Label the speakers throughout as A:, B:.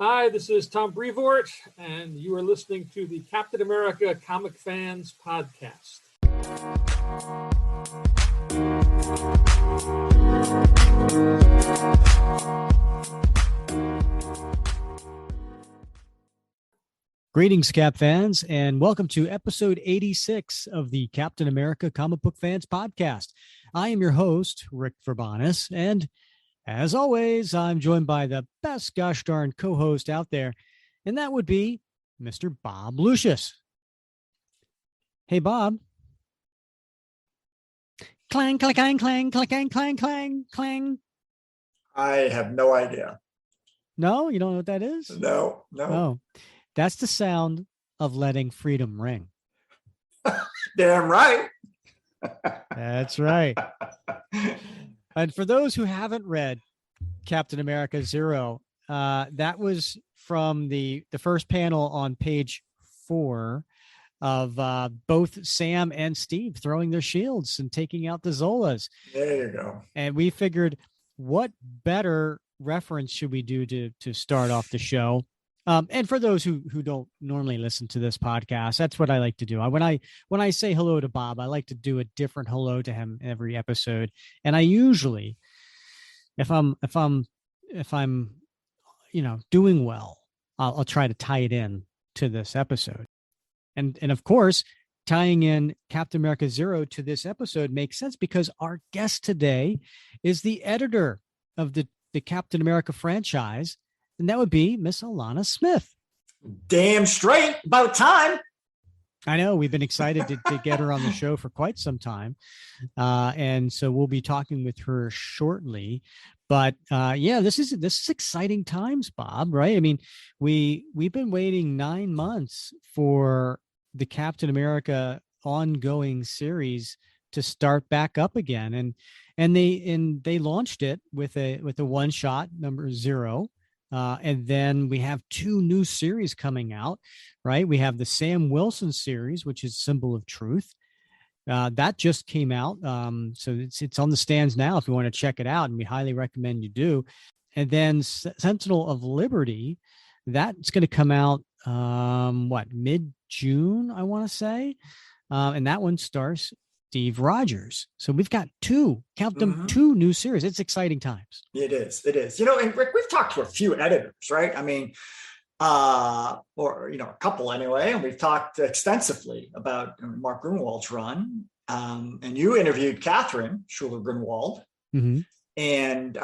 A: Hi, this is Tom Brevoort, and you are listening to the Captain America Comic Fans Podcast.
B: Greetings, Cap fans, and welcome to episode 86 of the Captain America Comic Book Fans Podcast. I am your host, Rick Verbanis, and as always, I'm joined by the best gosh darn co-host out there, and that would be Mr. Bob Lucius. Hey, Bob. Clang, clang, clang, clang, clang, clang, clang, clang.
C: I have no idea.
B: No, you don't know what that is?
C: No.
B: Oh, that's the sound of letting freedom ring.
C: Damn right.
B: That's right. And for those who haven't read Captain America Zero, that was from the first panel on page 4 of both Sam and Steve throwing their shields and taking out the Zolas.
C: There you go.
B: And we figured, what better reference should we do to start off the show? And for those who don't normally listen to this podcast, that's what I like to do. When I say hello to Bob, I like to do a different hello to him every episode. And I usually, if I'm doing well, I'll try to tie it in to this episode. And of course, tying in Captain America Zero to this episode makes sense because our guest today is the editor of the Captain America franchise. And that would be Miss Alanna Smith.
C: Damn straight. About time.
B: I know. We've been excited to get her on the show for quite some time. And so we'll be talking with her shortly. But this is exciting times, Bob, right? I mean, we've been waiting 9 months for the Captain America ongoing series to start back up again. And they launched it with a one shot number 0. And then we have 2 new series coming out, right? We have the Sam Wilson series, which is Symbol of Truth. That just came out. So it's on the stands now if you want to check it out, and we highly recommend you do. And then Sentinel of Liberty, that's going to come out, mid-June, I want to say. And that one stars Steve Rogers. So we've got 2 new series. It's exciting times.
C: It is. And Rick, we've talked to a few editors, right? I mean, a couple anyway, and we've talked extensively about Mark Grunwald's run. And you interviewed Catherine Schuler-Grunwald.
B: Mm-hmm.
C: And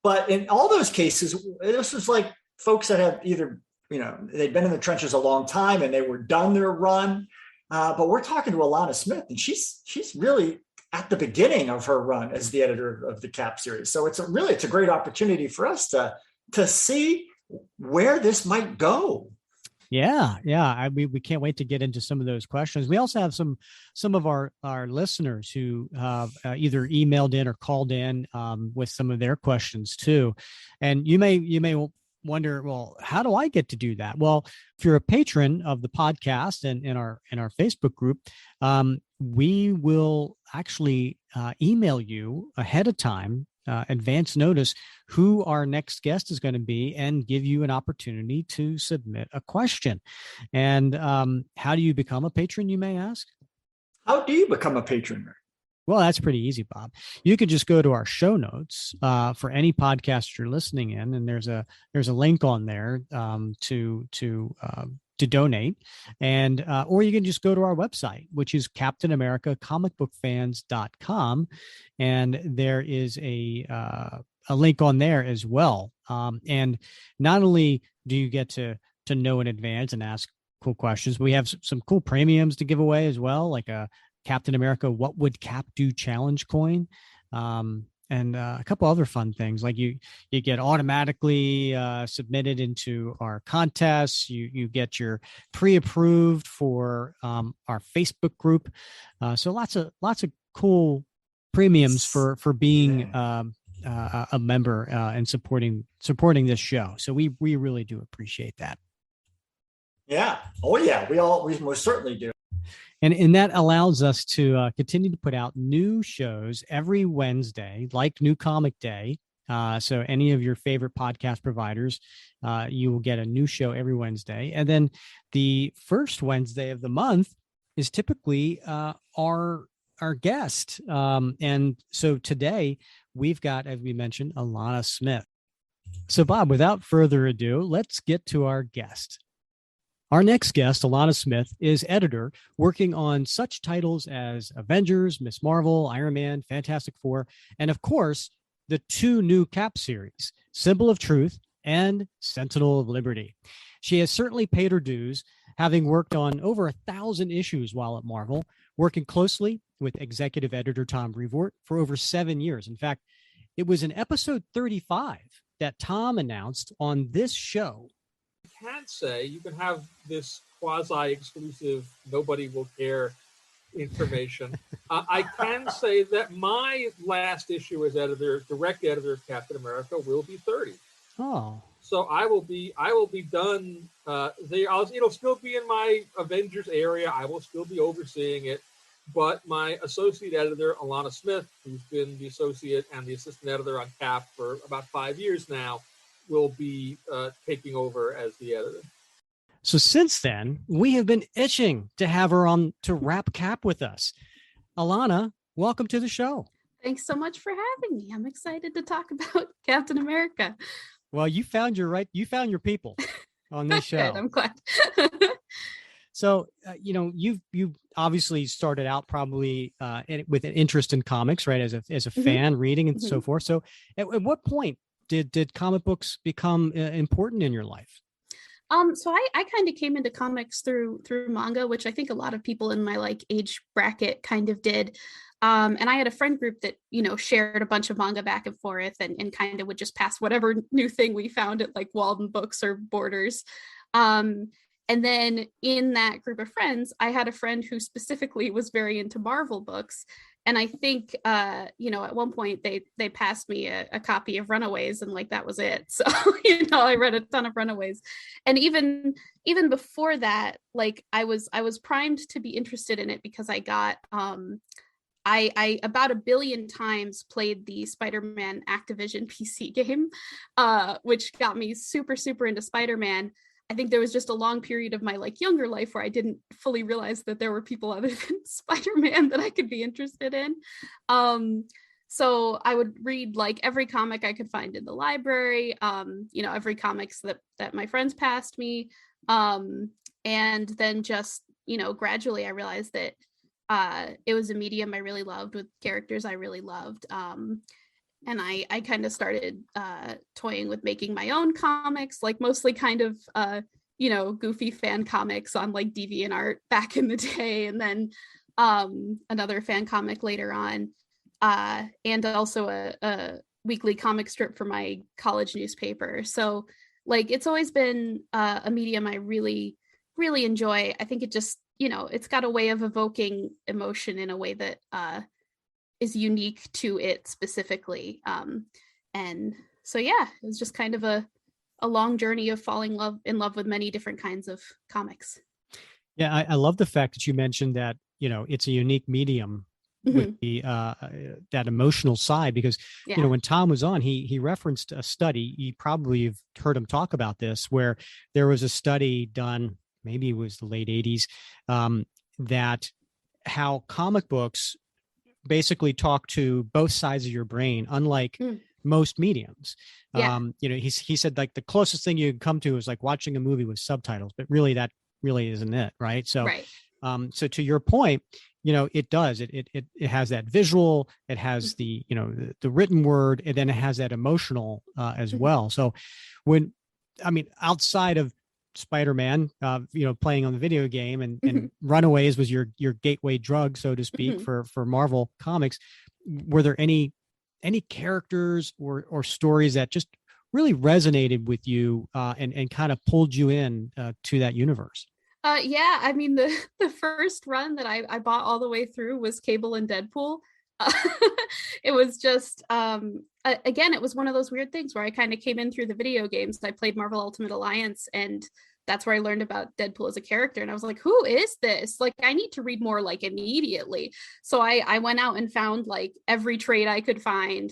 C: but in all those cases, this was like folks that have either, they'd been in the trenches a long time and they were done their run. But we're talking to Alanna Smith, and she's really at the beginning of her run as the editor of the Cap series. So it's a great opportunity for us to see where this might go.
B: Yeah. We can't wait to get into some of those questions. We also have some of our listeners who have either emailed in or called in with some of their questions too. And you may wonder, well, how do I get to do that? Well, if you're a patron of the podcast and in our Facebook group, we will actually email you ahead of time, advance notice, who our next guest is going to be, and give you an opportunity to submit a question. And how do you become a patron, you may ask?
C: How do you become a patron?
B: Well, that's pretty easy, Bob. You could just go to our show notes for any podcast you're listening in, and there's a link on there to donate, and or you can just go to our website, which is CaptainAmericaComicBookFans.com, and there is a link on there as well. And not only do you get to know in advance and ask cool questions, but we have some cool premiums to give away as well, like a Captain America What Would Cap Do challenge coin, and a couple other fun things, like you get automatically submitted into our contests. You get your pre-approved for our Facebook group. So lots of cool premiums for being a member and supporting this show. So we really do appreciate that.
C: Yeah. Oh yeah. We most certainly do.
B: And that allows us to continue to put out new shows every Wednesday, like New Comic Day, So any of your favorite podcast providers, you will get a new show every Wednesday. And then the first Wednesday of the month is typically our guest. And so today we've got, as we mentioned, Alanna Smith. So Bob, without further ado, let's get to our guest. Our next guest, Alanna Smith, is editor working on such titles as Avengers, Miss Marvel, Iron Man, Fantastic Four, and of course, the 2 new Cap series, Symbol of Truth and Sentinel of Liberty. She has certainly paid her dues, having worked on over 1,000 issues while at Marvel, working closely with executive editor Tom Brevoort for over 7 years. In fact, it was in episode 35 that Tom announced on this show.
A: Can say you can have this quasi-exclusive, nobody will care information. I can say that my last issue as direct editor of Captain America will be 30.
B: Oh,
A: so I will be done. It'll still be in my Avengers area. I will still be overseeing it, but my associate editor Alanna Smith, who's been the associate and the assistant editor on Cap for about 5 years now, will be taking over as the editor.
B: So since then, we have been itching to have her on to wrap Cap with us. Alanna, welcome to the show.
D: Thanks so much for having me. I'm excited to talk about Captain America.
B: Well, you found your people on this show.
D: Good, I'm glad.
B: So, you've obviously started out probably with an interest in comics, right? As a fan reading and so forth. So at what point did comic books become important in your life?
D: So I kind of came into comics through manga, which I think a lot of people in my age bracket kind of did. And I had a friend group that, shared a bunch of manga back and forth and kind of would just pass whatever new thing we found at Walden Books or Borders. And then in that group of friends, I had a friend who specifically was very into Marvel books. And I think, at one point they passed me a copy of Runaways and that was it. So, I read a ton of Runaways. And even before that, I was primed to be interested in it because I got, I about 1 billion times played the Spider-Man Activision PC game, which got me super, super into Spider-Man. I think there was just a long period of my younger life where I didn't fully realize that there were people other than Spider-Man that I could be interested in. So I would read every comic I could find in the library, every comics that my friends passed me. And then just, gradually I realized that it was a medium I really loved with characters I really loved. And I kind of started toying with making my own comics, mostly kind of, goofy fan comics on DeviantArt back in the day. And then another fan comic later on. And also a weekly comic strip for my college newspaper. So it's always been a medium I really, really enjoy. I think it just, it's got a way of evoking emotion in a way that is unique to it specifically. And so, yeah, it was just kind of a long journey of falling in love with many different kinds of comics.
B: Yeah, I love the fact that you mentioned that, it's a unique medium with the that emotional side, because, when Tom was on, he referenced a study. You probably have heard him talk about this, where there was a study done, maybe it was the late 80s, that how comic books basically talk to both sides of your brain, unlike most mediums.
D: Yeah.
B: He said the closest thing you can come to is watching a movie with subtitles, but really that really isn't it, right? So,
D: right.
B: So to your point, it does. It has that visual, it has the written word, and then it has that emotional as well. So outside of Spider-Man, playing on the video game and Runaways was your gateway drug, so to speak, for Marvel Comics. Were there any characters or stories that just really resonated with you and kind of pulled you in to that universe?
D: Yeah, I mean, the first run that I bought all the way through was Cable and Deadpool. It was just, again, it was one of those weird things where I kind of came in through the video games. I played Marvel Ultimate Alliance, and that's where I learned about Deadpool as a character. And I was like, who is this? I need to read more immediately. So I went out and found every trade I could find.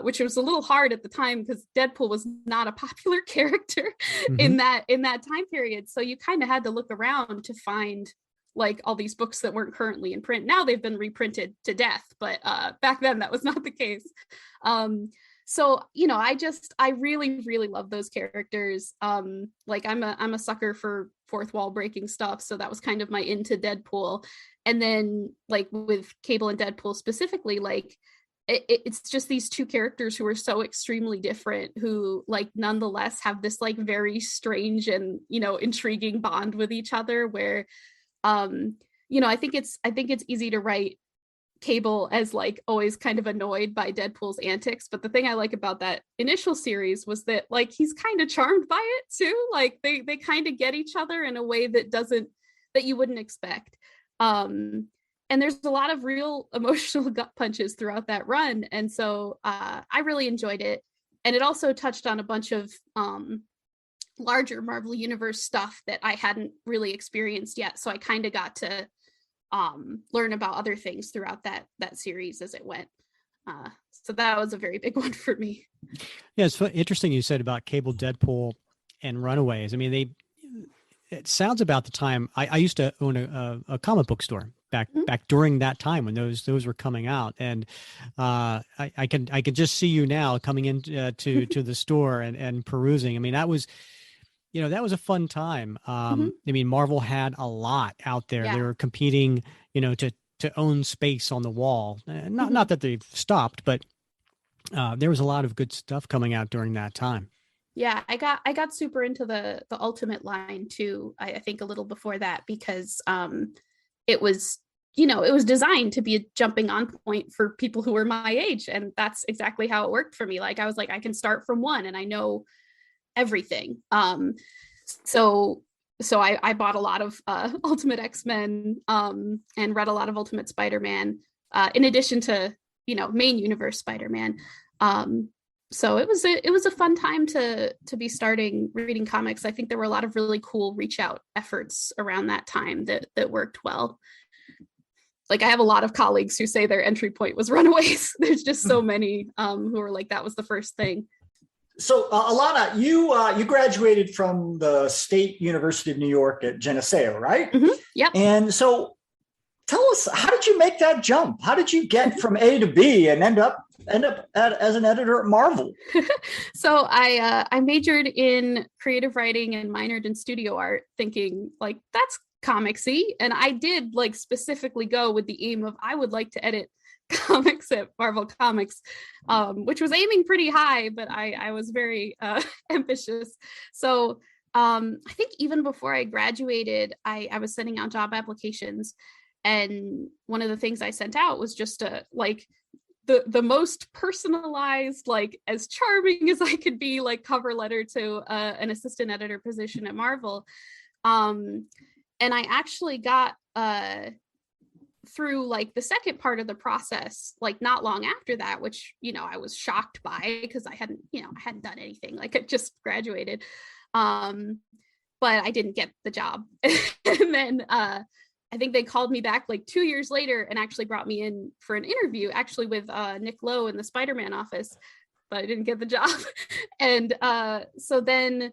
D: which was a little hard at the time because Deadpool was not a popular character in that time period. So you kind of had to look around to find like all these books that weren't currently in print. Now they've been reprinted to death, but back then that was not the case. So, you know, I really, really love those characters. Like I'm a sucker for fourth wall breaking stuff. So that was kind of my into Deadpool. And then like with Cable and Deadpool specifically, like it's just these two characters who are so extremely different, who like nonetheless have this like very strange and, you know, intriguing bond with each other where, you know, I think it's easy to write Cable as like always kind of annoyed by Deadpool's antics, but the thing I like about that initial series was that like he's kind of charmed by it too. Like they kind of get each other in a way that you wouldn't expect. And there's a lot of real emotional gut punches throughout that run, and so I really enjoyed it. And it also touched on a bunch of larger Marvel Universe stuff that I hadn't really experienced yet, so I kind of got to learn about other things throughout that series as it went. So that was a very big one for me.
B: Yeah, it's interesting you said about Cable, Deadpool, and Runaways. I mean, it sounds about the time I used to own a comic book store back during that time when those were coming out, and I can just see you now coming in to the store and perusing. I mean, that was, you know, that was a fun time. I mean, Marvel had a lot out there.
D: Yeah.
B: They were competing, you know, to own space on the wall. Not that they've stopped, but there was a lot of good stuff coming out during that time.
D: Yeah, I got super into the Ultimate line too. I think a little before that, because it was, you know, it was designed to be a jumping on point for people who were my age, and that's exactly how it worked for me. Like I was like, I can start from one and I know everything. So I bought a lot of Ultimate X-Men and read a lot of Ultimate Spider-Man, in addition to, you know, main universe Spider-Man. So it was a fun time to be starting reading comics. I think there were a lot of really cool reach out efforts around that time that worked well. Like I have a lot of colleagues who say their entry point was Runaways. There's just so many who are like, that was the first thing.
C: So, Alanna, you graduated from the State University of New York at Geneseo, right?
D: Yep.
C: And so, tell us, how did you make that jump? How did you get from A to B and end up as an editor at Marvel?
D: So I majored in creative writing and minored in studio art, thinking like that's comicsy, and I did like specifically go with the aim of I would like to edit comics at Marvel Comics, which was aiming pretty high, but I was very ambitious. So I think even before I graduated, I was sending out job applications, and one of the things I sent out was just like the most personalized, like as charming as I could be, like cover letter to an assistant editor position at Marvel. And I actually got through like the second part of the process, like not long after that, which, you know, I was shocked by because I hadn't done anything, like I just graduated. But I didn't get the job. And then I think they called me back like 2 years later and actually brought me in for an interview, actually with Nick Lowe in the Spider-Man office, but I didn't get the job. And so then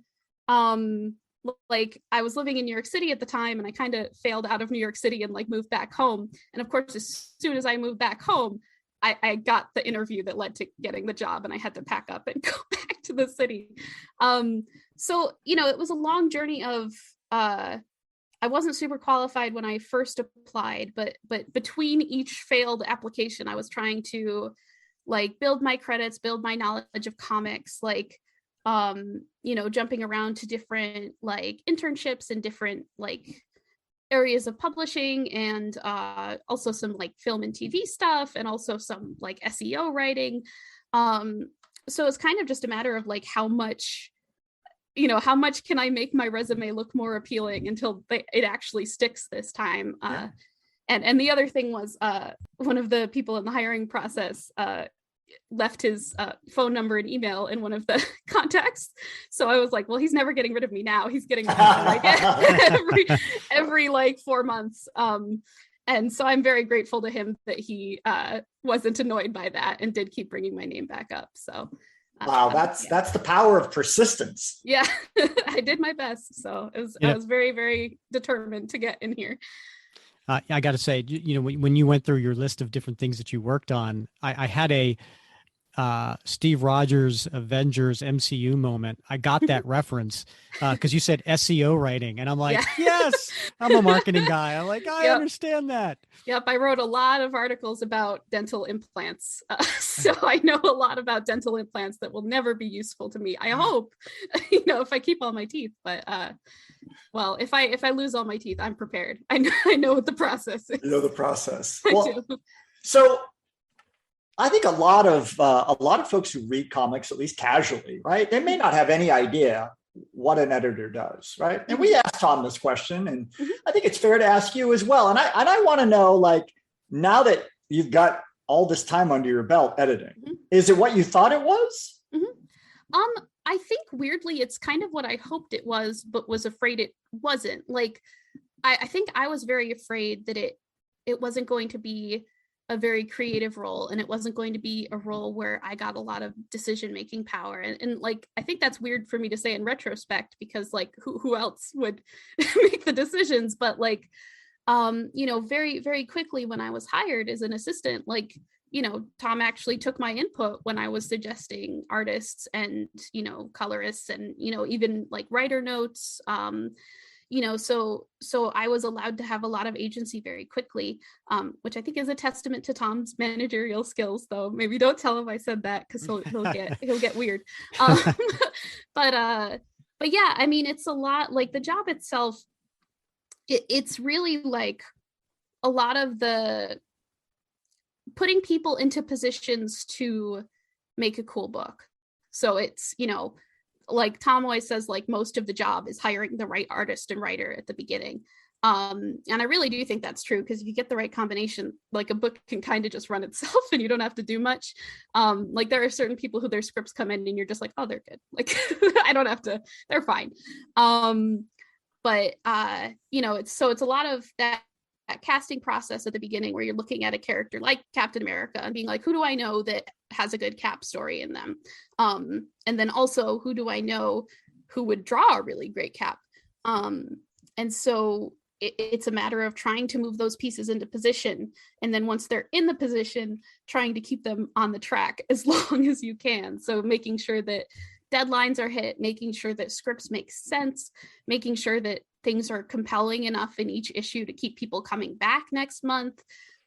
D: like I was living in New York City at the time, and I kind of failed out of New York City and like moved back home. And of course, as soon as I moved back home, I got the interview that led to getting the job, and I had to pack up and go back to the city. So, you know, it was a long journey of, I wasn't super qualified when I first applied, but between each failed application, I was trying to like build my credits, build my knowledge of comics, like, you know, jumping around to different like internships and different like areas of publishing, and also some like film and TV stuff, and also some like SEO writing. So it's kind of just a matter of like how much can I make my resume look more appealing until it actually sticks this time. And the other thing was one of the people in the hiring process left his phone number and email in one of the contacts. So I was like, well, he's never getting rid of me now. He's getting rid of me like every like 4 months. And so I'm very grateful to him that he wasn't annoyed by that and did keep bringing my name back up. So
C: wow, that's the power of persistence.
D: Yeah, I did my best. So I was very, very determined to get in here.
B: I got to say, when you went through your list of different things that you worked on, I had a Steve Rogers Avengers MCU moment. I got that reference because you said SEO writing, and I'm like, yes, I'm a marketing guy. I'm like, I understand that.
D: Yep, I wrote a lot of articles about dental implants, so I know a lot about dental implants that will never be useful to me. I hope, if I keep all my teeth. But well, if I lose all my teeth, I'm prepared. I know what the process is.
C: You know the process.
D: I
C: Well,
D: do.
C: So I think a lot of folks who read comics, at least casually, right, they may not have any idea what an editor does, right? And we asked Tom this question, and I think it's fair to ask you as well. And I want to know, like, now that you've got all this time under your belt editing, is it what you thought it was?
D: I think weirdly, it's kind of what I hoped it was, but was afraid it wasn't. Like, I think I was very afraid that it wasn't going to be a very creative role, and it wasn't going to be a role where I got a lot of decision-making power. And like, I think that's weird for me to say in retrospect, because like, who else would make the decisions? But like, very, very quickly when I was hired as an assistant, like, Tom actually took my input when I was suggesting artists and, colorists and, even like writer notes, so I was allowed to have a lot of agency very quickly, which I think is a testament to Tom's managerial skills, though maybe don't tell him I said that, because he'll get weird. But yeah, I mean, it's a lot, like the job itself, it's really like a lot of the putting people into positions to make a cool book. So it's, like Tom always says, like most of the job is hiring the right artist and writer at the beginning. And I really do think that's true, because if you get the right combination, like a book can kind of just run itself and you don't have to do much. Like there are certain people who their scripts come in and you're just like, oh, they're good. Like I don't have to, they're fine. But it's a lot of that casting process at the beginning where you're looking at a character like Captain America and being like, who do I know that has a good Cap story in them? And then also, who do I know who would draw a really great Cap? And so it's a matter of trying to move those pieces into position. And then once they're in the position, trying to keep them on the track as long as you can. So making sure that deadlines are hit, making sure that scripts make sense, making sure that things are compelling enough in each issue to keep people coming back next month.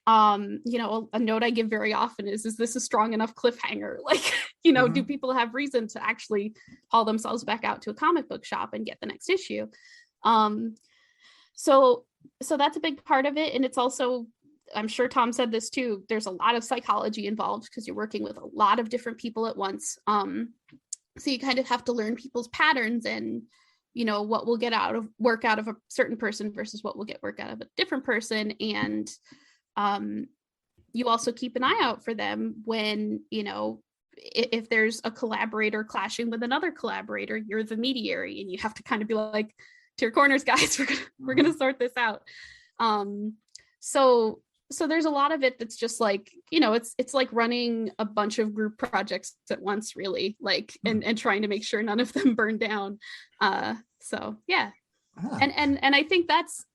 D: A note I give very often is this a strong enough cliffhanger? Like, do people have reason to actually haul themselves back out to a comic book shop and get the next issue? So that's a big part of it. And it's also, I'm sure Tom said this too, there's a lot of psychology involved because you're working with a lot of different people at once. So you kind of have to learn people's patterns and, what will get work out of a certain person versus what will get work out of a different person. And you also keep an eye out for them when, if there's a collaborator clashing with another collaborator, you're the mediary and you have to kind of be like, to your corners, guys, we're gonna sort this out. So there's a lot of it that's just like, it's like running a bunch of group projects at once, really, like, and trying to make sure none of them burn down. So yeah. And I think that's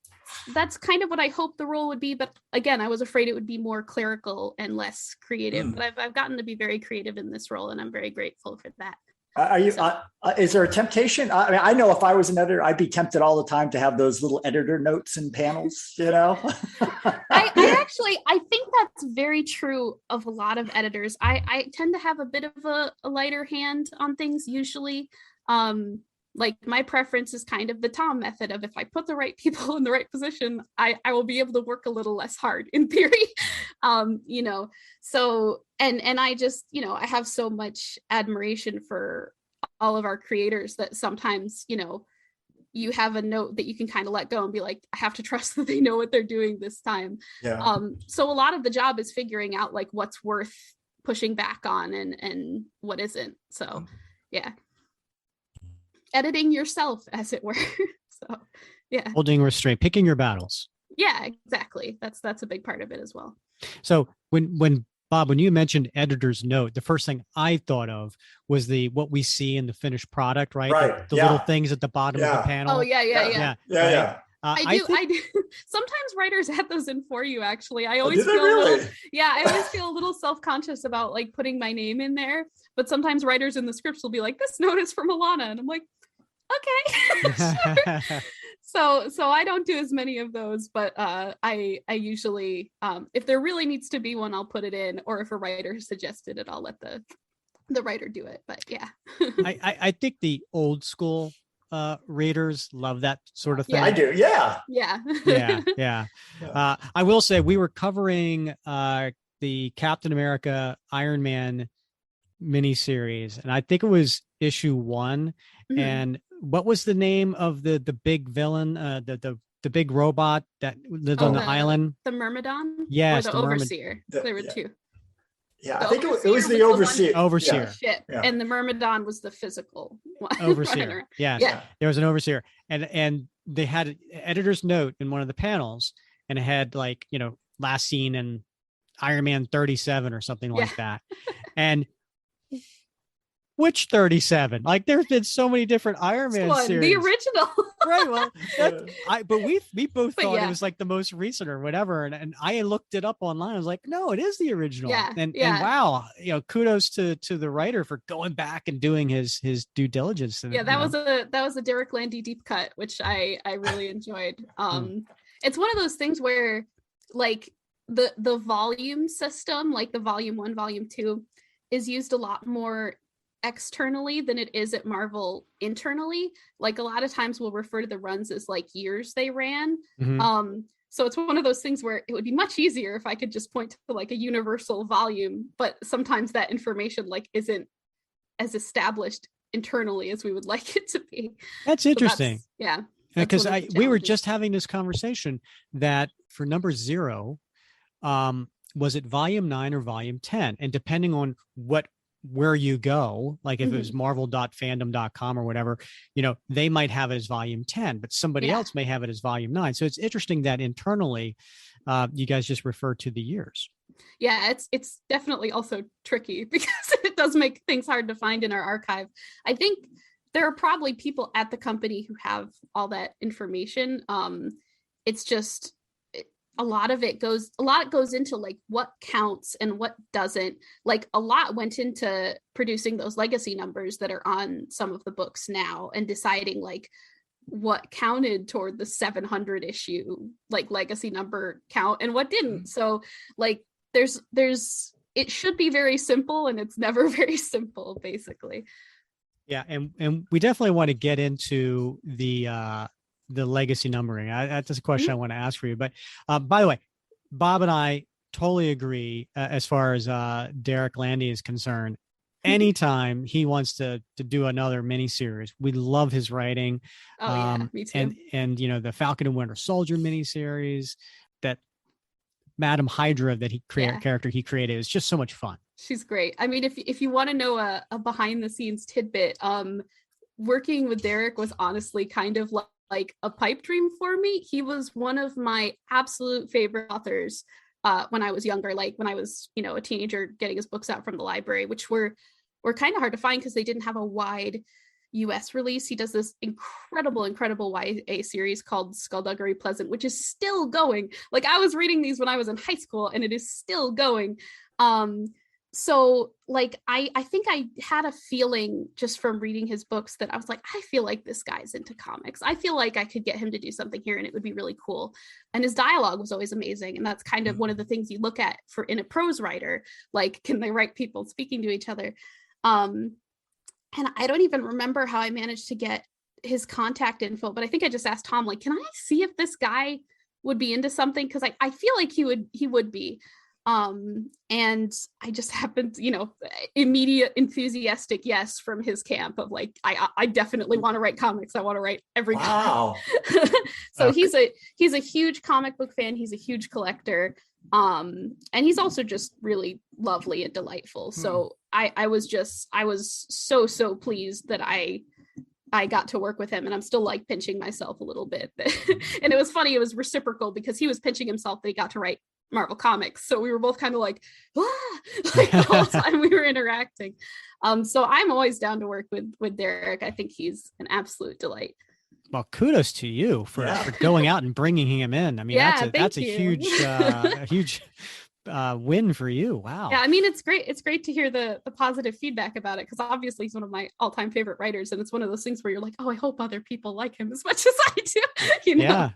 D: kind of what I hoped the role would be. But again, I was afraid it would be more clerical and less creative. But I've gotten to be very creative in this role, and I'm very grateful for that.
C: Are you? Is there a temptation? I mean, I know if I was an editor, I'd be tempted all the time to have those little editor notes and panels.
D: I think that's very true of a lot of editors. I tend to have a bit of a lighter hand on things usually. Like my preference is kind of the Tom method of, if I put the right people in the right position, I will be able to work a little less hard in theory. So, and I just, I have so much admiration for all of our creators that sometimes, you have a note that you can kind of let go and be like, I have to trust that they know what they're doing this time.
C: Yeah.
D: So a lot of the job is figuring out like what's worth pushing back on and what isn't. So yeah. Editing yourself, as it were. So yeah.
B: Holding restraint, picking your battles.
D: Yeah, exactly. That's a big part of it as well.
B: So when Bob, when you mentioned editor's note, the first thing I thought of was what we see in the finished product, right?
C: Right.
B: The little things at the bottom of the panel.
D: Oh yeah,
B: Yeah.
C: Yeah.
B: Right.
C: Yeah.
D: I do. Sometimes writers add those in for you. Actually, I always
C: do they
D: feel
C: really?
D: a little. Yeah, I always feel a little self-conscious about like putting my name in there. But sometimes writers in the scripts will be like, "This note is from Alanna," and I'm like, "Okay." Sure. So I don't do as many of those, but I usually, if there really needs to be one, I'll put it in, or if a writer suggested it, I'll let the writer do it. But yeah,
B: I think the old school readers love that sort of thing.
C: I do. Yeah.
B: Yeah. I will say we were covering the Captain America Iron Man miniseries, and I think it was issue 1. Mm-hmm. And what was the name of the big villain, the big robot that lived on the island?
D: The Myrmidon?
B: Yes,
D: or the Overseer. There were two.
C: Yeah,
D: the
C: I think it was the Overseer.
B: Overseer.
D: Yeah. And the Myrmidon was the physical one.
B: Overseer. Yeah. There was an Overseer. And they had an editor's note in one of the panels, and it had like, last seen in Iron Man 37 or something like that. And which 37? Like, there's been so many different Iron Man series.
D: The original.
B: Right. Well, but we both thought it was like the most recent or whatever. And I looked it up online. I was like, no, it is the original.
D: Yeah.
B: And wow, kudos to the writer for going back and doing his due diligence. And,
D: that was a Derek Landy deep cut, which I really enjoyed. It's one of those things where like the volume system, like the volume 1, volume 2, is used a lot more externally than it is at Marvel internally. Like a lot of times we'll refer to the runs as like years they ran. Mm-hmm. So it's one of those things where it would be much easier if I could just point to like a universal volume, but sometimes that information like isn't as established internally as we would like it to be.
B: That's interesting.
D: Because
B: we were just having this conversation that for number 0, was it volume 9 or volume 10? And depending on where you go, like if it was marvel.fandom.com or whatever, they might have it as volume 10, but somebody else may have it as volume 9. So it's interesting that internally, you guys just refer to the years.
D: Yeah, it's definitely also tricky because it does make things hard to find in our archive. I think there are probably people at the company who have all that information. It's just a lot goes into like what counts and what doesn't. Like a lot went into producing those legacy numbers that are on some of the books now and deciding like what counted toward the 700 issue like legacy number count and what didn't. So like there's it should be very simple and it's never very simple basically.
B: Yeah, and we definitely want to get into the legacy numbering. That's a question I want to ask for you. But by the way, Bob and I totally agree as far as Derek Landy is concerned. Anytime he wants to do another miniseries, we love his writing.
D: Me too.
B: And the Falcon and Winter Soldier miniseries, that Madam Hydra that character he created is just so much fun.
D: She's great. I mean, if you want to know a behind the scenes tidbit, working with Derek was honestly kind of like a pipe dream for me. He was one of my absolute favorite authors when I was younger, like when I was, a teenager getting his books out from the library, which were kind of hard to find because they didn't have a wide US release. He does this incredible YA series called Skullduggery Pleasant, which is still going. Like I was reading these when I was in high school and it is still going. So like, I think I had a feeling just from reading his books that I was like, I feel like this guy's into comics. I feel like I could get him to do something here and it would be really cool. And his dialogue was always amazing. And that's kind of one of the things you look at for in a prose writer, like, can they write people speaking to each other? And I don't even remember how I managed to get his contact info, but I think I just asked Tom, like, can I see if this guy would be into something? Cause I feel like he would be. And I just happened, immediate enthusiastic yes from his camp of like, I definitely want to write comics. I want to write every
C: wow.
D: So he's a huge comic book fan. He's a huge collector. And he's also just really lovely and delightful. So I was so pleased that I I got to work with him, and I'm still like pinching myself a little bit. And it was funny, it was reciprocal because he was pinching himself that he got to write Marvel Comics. So we were both kind of like, like the whole time we were interacting. So I'm always down to work with Derek. I think he's an absolute delight.
B: Well, kudos to you for going out and bringing him in. I mean, that's a huge win for you. Wow.
D: Yeah, I mean, it's great. It's great to hear the positive feedback about it, because obviously he's one of my all-time favorite writers, and it's one of those things where you're like, oh, I hope other people like him as much as I do. You know?
B: Yeah.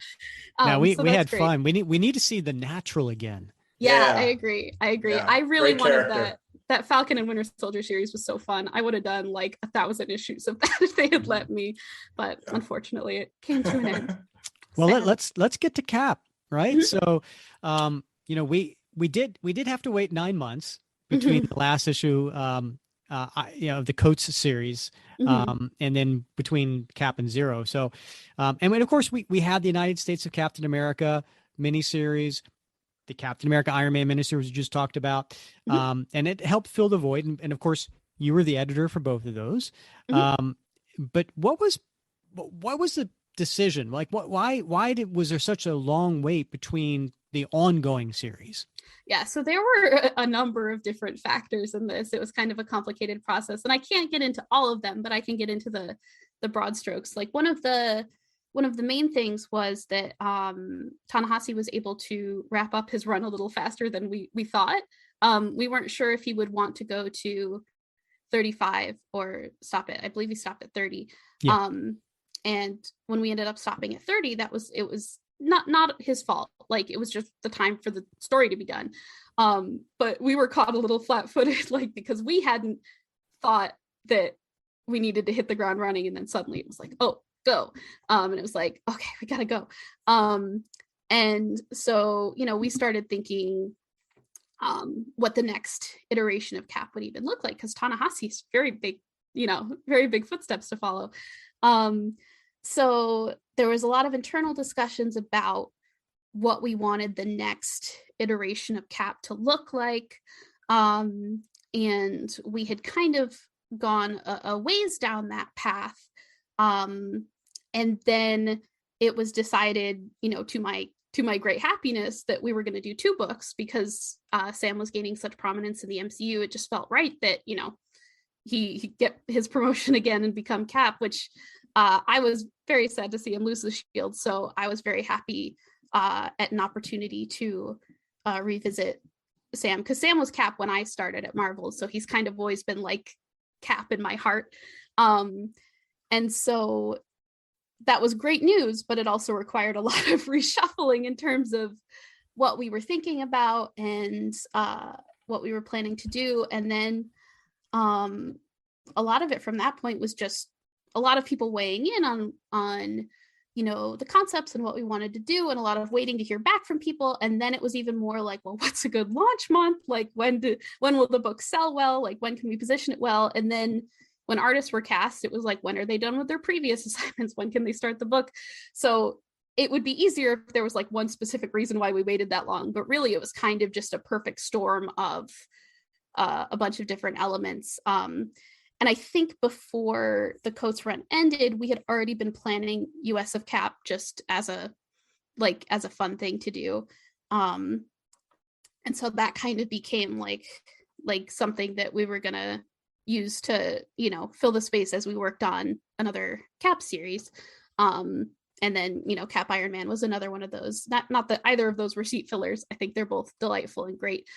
B: No, we had
D: great.
B: fun. We need to see the Natural again.
D: Yeah, I agree.
C: Yeah,
D: I really wanted
C: character.
D: that Falcon and Winter Soldier series was so fun. I would have done like 1,000 issues of that if they had let me, but unfortunately it came to an end.
B: Well, let's get to Cap, right? So, we did have to wait 9 months between the last issue, of the Coates series, and then between Cap and Zero. So, and of course we had the United States of Captain America miniseries, the Captain America Iron Man miniseries we just talked about, and it helped fill the void. And of course, you were the editor for both of those. But what was the decision? Like, why was there such a long wait between the ongoing series?
D: Yeah, so there were a number of different factors in this. It was kind of a complicated process, and I can't get into all of them, but I can get into the broad strokes. Like one of the main things was that Ta-Nehisi was able to wrap up his run a little faster than we thought. We weren't sure if he would want to go to 35 or stop it. I believe he stopped at 30.
B: Yeah.
D: And when we ended up stopping at 30, it was not his fault. Like, it was just the time for the story to be done. But we were caught a little flat-footed, like, because we hadn't thought that we needed to hit the ground running, and then suddenly it was like, oh, go. And it was like, okay, we gotta go. And so, we started thinking what the next iteration of Cap would even look like, because Ta-Nehisi's very big footsteps to follow. So there was a lot of internal discussions about what we wanted the next iteration of Cap to look like. And we had kind of gone a ways down that path. And then it was decided, to my great happiness, that we were going to do 2 books, because Sam was gaining such prominence in the MCU. It just felt right that, he get his promotion again and become Cap, which I was very sad to see him lose the shield. So I was very happy at an opportunity to revisit Sam, because Sam was Cap when I started at Marvel. So he's kind of always been like Cap in my heart. And so that was great news, but it also required a lot of reshuffling in terms of what we were thinking about and what we were planning to do. And then a lot of it from that point was just a lot of people weighing in on the concepts and what we wanted to do, and a lot of waiting to hear back from people. And then it was even more like, well, what's a good launch month? Like, when will the book sell well? Like, when can we position it well? And then when artists were cast, it was like, when are they done with their previous assignments? When can they start the book? So it would be easier if there was like one specific reason why we waited that long, but really it was kind of just a perfect storm of a bunch of different elements. And I think before the Coates run ended, we had already been planning US of Cap just as a fun thing to do. And so that kind of became like something that we were gonna use to, fill the space as we worked on another Cap series. And then, Cap Iron Man was another one of those. Not that either of those were seat fillers. I think they're both delightful and great.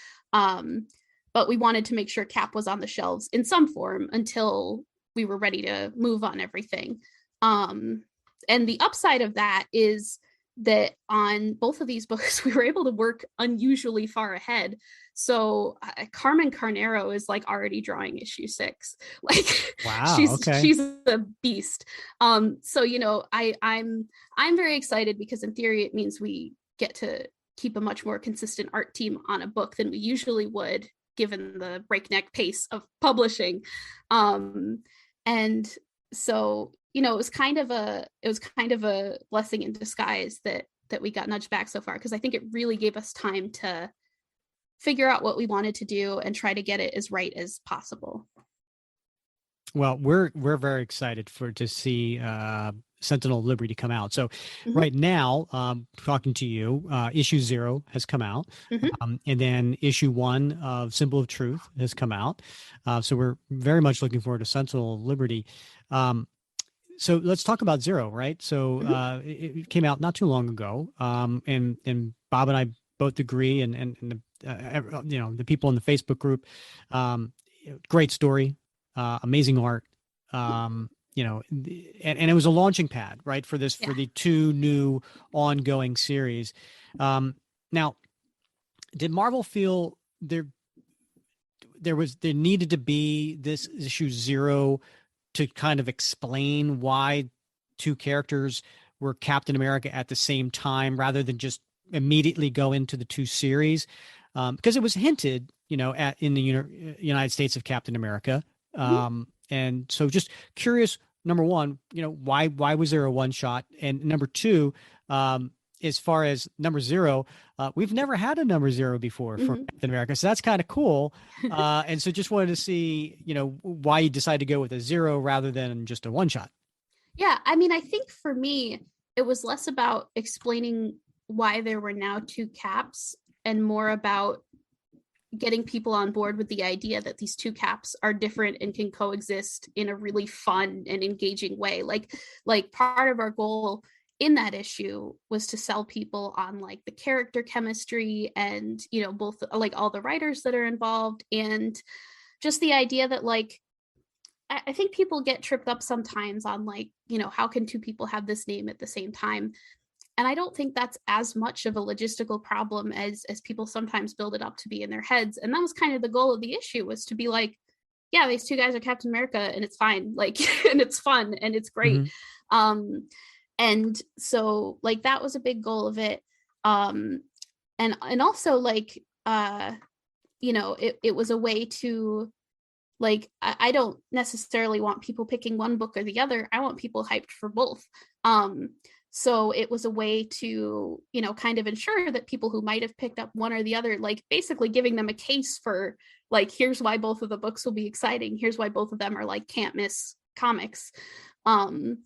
D: But we wanted to make sure Cap was on the shelves in some form until we were ready to move on everything. And the upside of that is that on both of these books, we were able to work unusually far ahead. So Carmen Carnero is like already drawing issue 6. Like,
B: wow,
D: she's a beast. So, I'm very excited, because in theory, it means we get to keep a much more consistent art team on a book than we usually would, given the breakneck pace of publishing. And so, it was kind of a blessing in disguise that we got nudged back so far, because I think it really gave us time to figure out what we wanted to do and try to get it as right as possible.
B: Well, we're very excited to see Sentinel of Liberty come out. So
D: Mhm,
B: right now, talking to you, issue 0 has come out,
D: mhm.
B: and then issue 1 of Symbol of Truth has come out. So we're very much looking forward to Sentinel of Liberty. Um, so let's talk about 0, right? So
D: Mhm.
B: it came out not too long ago, and Bob and I both agree, and the people in the Facebook group, um, great story, amazing art, and it was a launching pad, right, for this
D: Yeah.
B: for the 2 new ongoing series. Now, did Marvel feel there needed to be this issue 0 to kind of explain why 2 characters were Captain America at the same time rather than just immediately go into the 2 series? Because it was hinted, in the United States of Captain America.
D: Mhm.
B: And so just curious, number one, why was there a one shot? And number two, as far as number 0, we've never had a number 0 before for
D: Mhm.
B: Captain America. So that's kind of cool. And so just wanted to see, why you decided to go with a 0 rather than just a one shot.
D: Yeah, I mean, I think for me, it was less about explaining why there were now 2 caps and more about getting people on board with the idea that these 2 caps are different and can coexist in a really fun and engaging way. Like part of our goal in that issue was to sell people on like the character chemistry and both like all the writers that are involved, and just the idea that like I think people get tripped up sometimes on like, how can 2 people have this name at the same time? And I don't think that's as much of a logistical problem as people sometimes build it up to be in their heads. And that was kind of the goal of the issue, was to be like, yeah, these 2 guys are Captain America and it's fine. Like and it's fun and it's great.
B: Mm-hmm.
D: Um and so like that was a big goal of it. Um and also like it was a way to like I don't necessarily want people picking one book or the other. I want people hyped for both. So it was a way to, kind of ensure that people who might have picked up one or the other, like basically giving them a case for like, here's why both of the books will be exciting. Here's why both of them are like can't miss comics. Um,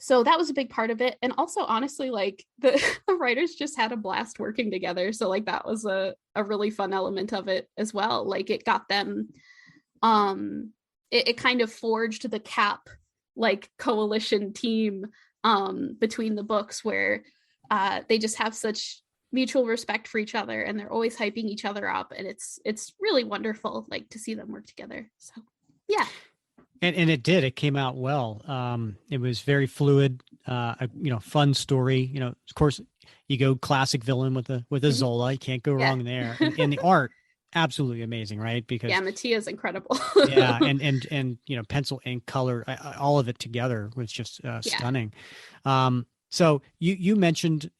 D: so that was a big part of it. And also honestly, like the writers just had a blast working together. So like that was a really fun element of it as well. Like it got them it kind of forged the cap like coalition team between the books, where they just have such mutual respect for each other and they're always hyping each other up, and it's really wonderful like to see them work together. So yeah.
B: And it came out well. It was very fluid, fun story. Of course, you go classic villain with a
D: Mhm.
B: Zola. You can't go
D: Yeah.
B: wrong there. And the art, absolutely amazing, right? Because
D: Yeah, Mattia's incredible.
B: yeah, and pencil ink color, all of it together was just
D: Yeah.
B: stunning. So you mentioned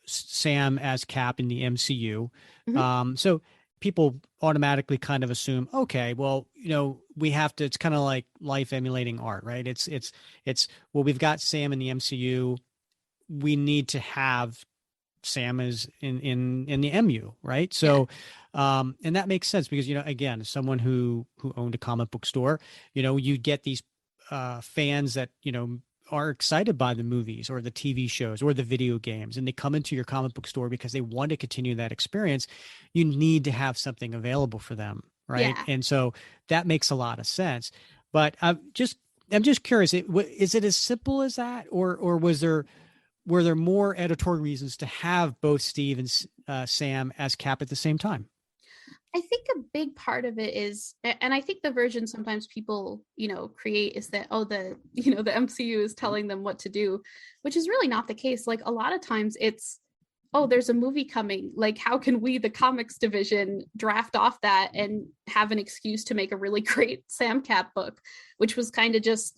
B: Sam as Cap in the MCU.
D: Mhm.
B: So people automatically kind of assume, okay, well, we have to. It's kind of like life emulating art, right? It's well, we've got Sam in the MCU. We need to have Sam is in the MU, right?
D: Yeah.
B: So, and that makes sense because again, as someone who owned a comic book store, you get these fans that are excited by the movies or the TV shows or the video games, and they come into your comic book store because they want to continue that experience. You need to have something available for them, right?
D: Yeah.
B: And so that makes a lot of sense. But I'm just curious, is it as simple as that, or were there more editorial reasons to have both Steve and Sam as Cap at the same time?
D: I think a big part of it is, and I think the version sometimes people, create is that, oh, the MCU is telling them what to do, which is really not the case. Like a lot of times it's, oh, there's a movie coming. Like, how can we, the comics division, draft off that and have an excuse to make a really great Sam Cap book, which was kind of just,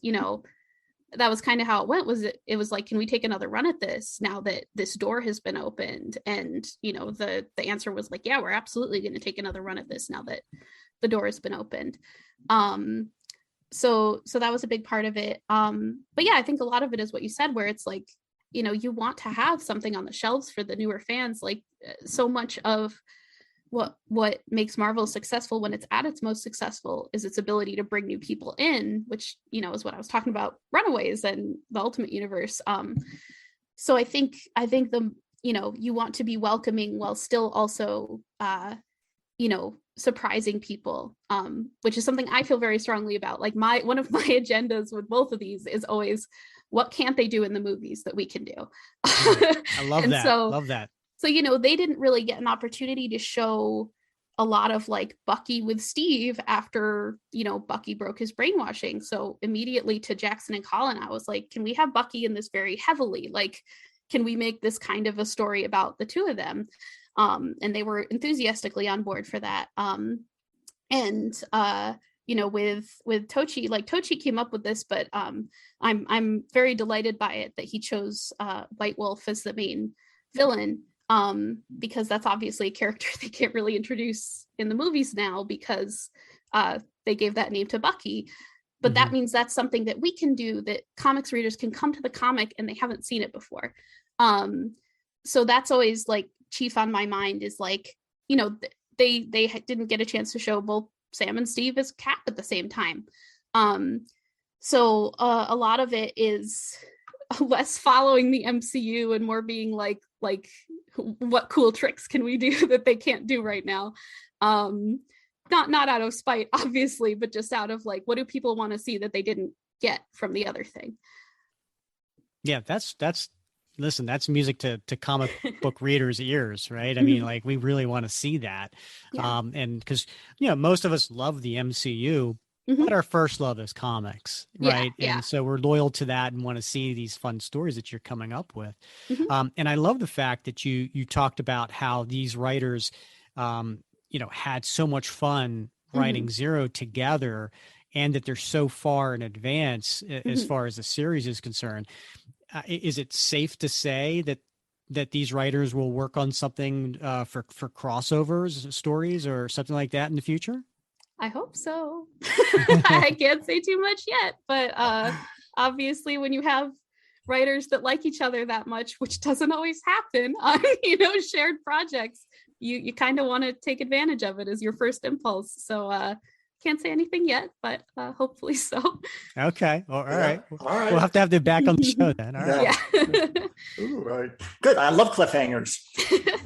D: that was kind of how it went. It was like, can we take another run at this now that this door has been opened? And the answer was like, yeah, we're absolutely going to take another run at this now that the door has been opened. So that was a big part of it. But yeah, I think a lot of it is what you said, where it's like, you want to have something on the shelves for the newer fans. Like so much of what makes Marvel successful when it's at its most successful is its ability to bring new people in, which, you know, is what I was talking about Runaways and the Ultimate Universe. So I think the, you know, you want to be welcoming while still also you know, surprising people, which is something I feel very strongly about. Like one of my agendas with both of these is always, what can't they do in the movies that we can do?
B: I love that. Love that.
D: So, you know, they didn't really get an opportunity to show a lot of like Bucky with Steve after, you know, Bucky broke his brainwashing. So immediately to Jackson and Colin, I was like, can we have Bucky in this very heavily? Like, can we make this kind of a story about the two of them? And they were enthusiastically on board for that. You know, with Tochi, like Tochi came up with this, but I'm very delighted by it that he chose White Wolf as the main villain, because that's obviously a character they can't really introduce in the movies now because they gave that name to Bucky. But that means that's something that we can do, that comics readers can come to the comic and they haven't seen it before. So that's always like chief on my mind, is like, you know, they didn't get a chance to show both Sam and Steve as Cap at the same time. So a lot of it is less following the MCU and more being like what cool tricks can we do that they can't do right now? Not out of spite, obviously, but just out of like, what do people want to see that they didn't get from the other thing?
B: Yeah, that's listen, that's music to comic book readers' ears, right? I mean, like, we really want to see that.
D: Yeah.
B: And because, you know, most of us love the MCU, but our first love is comics, right?
D: Yeah.
B: And so we're loyal to that and want to see these fun stories that you're coming up with. And I love the fact that you talked about how these writers, you know, had so much fun writing Zero together, and that they're so far in advance as far as the series is concerned. Is it safe to say that these writers will work on something for crossovers, stories, or something like that in the future?
D: I hope so. I can't say too much yet, but obviously when you have writers that like each other that much, which doesn't always happen on, you know, shared projects, you kind of want to take advantage of it as your first impulse. So can't say anything yet, but hopefully so.
B: Okay. Well, all right.
C: All right.
B: We'll have to have them back on the show then. All right.
D: Yeah.
C: Ooh, all right. Good. I love cliffhangers.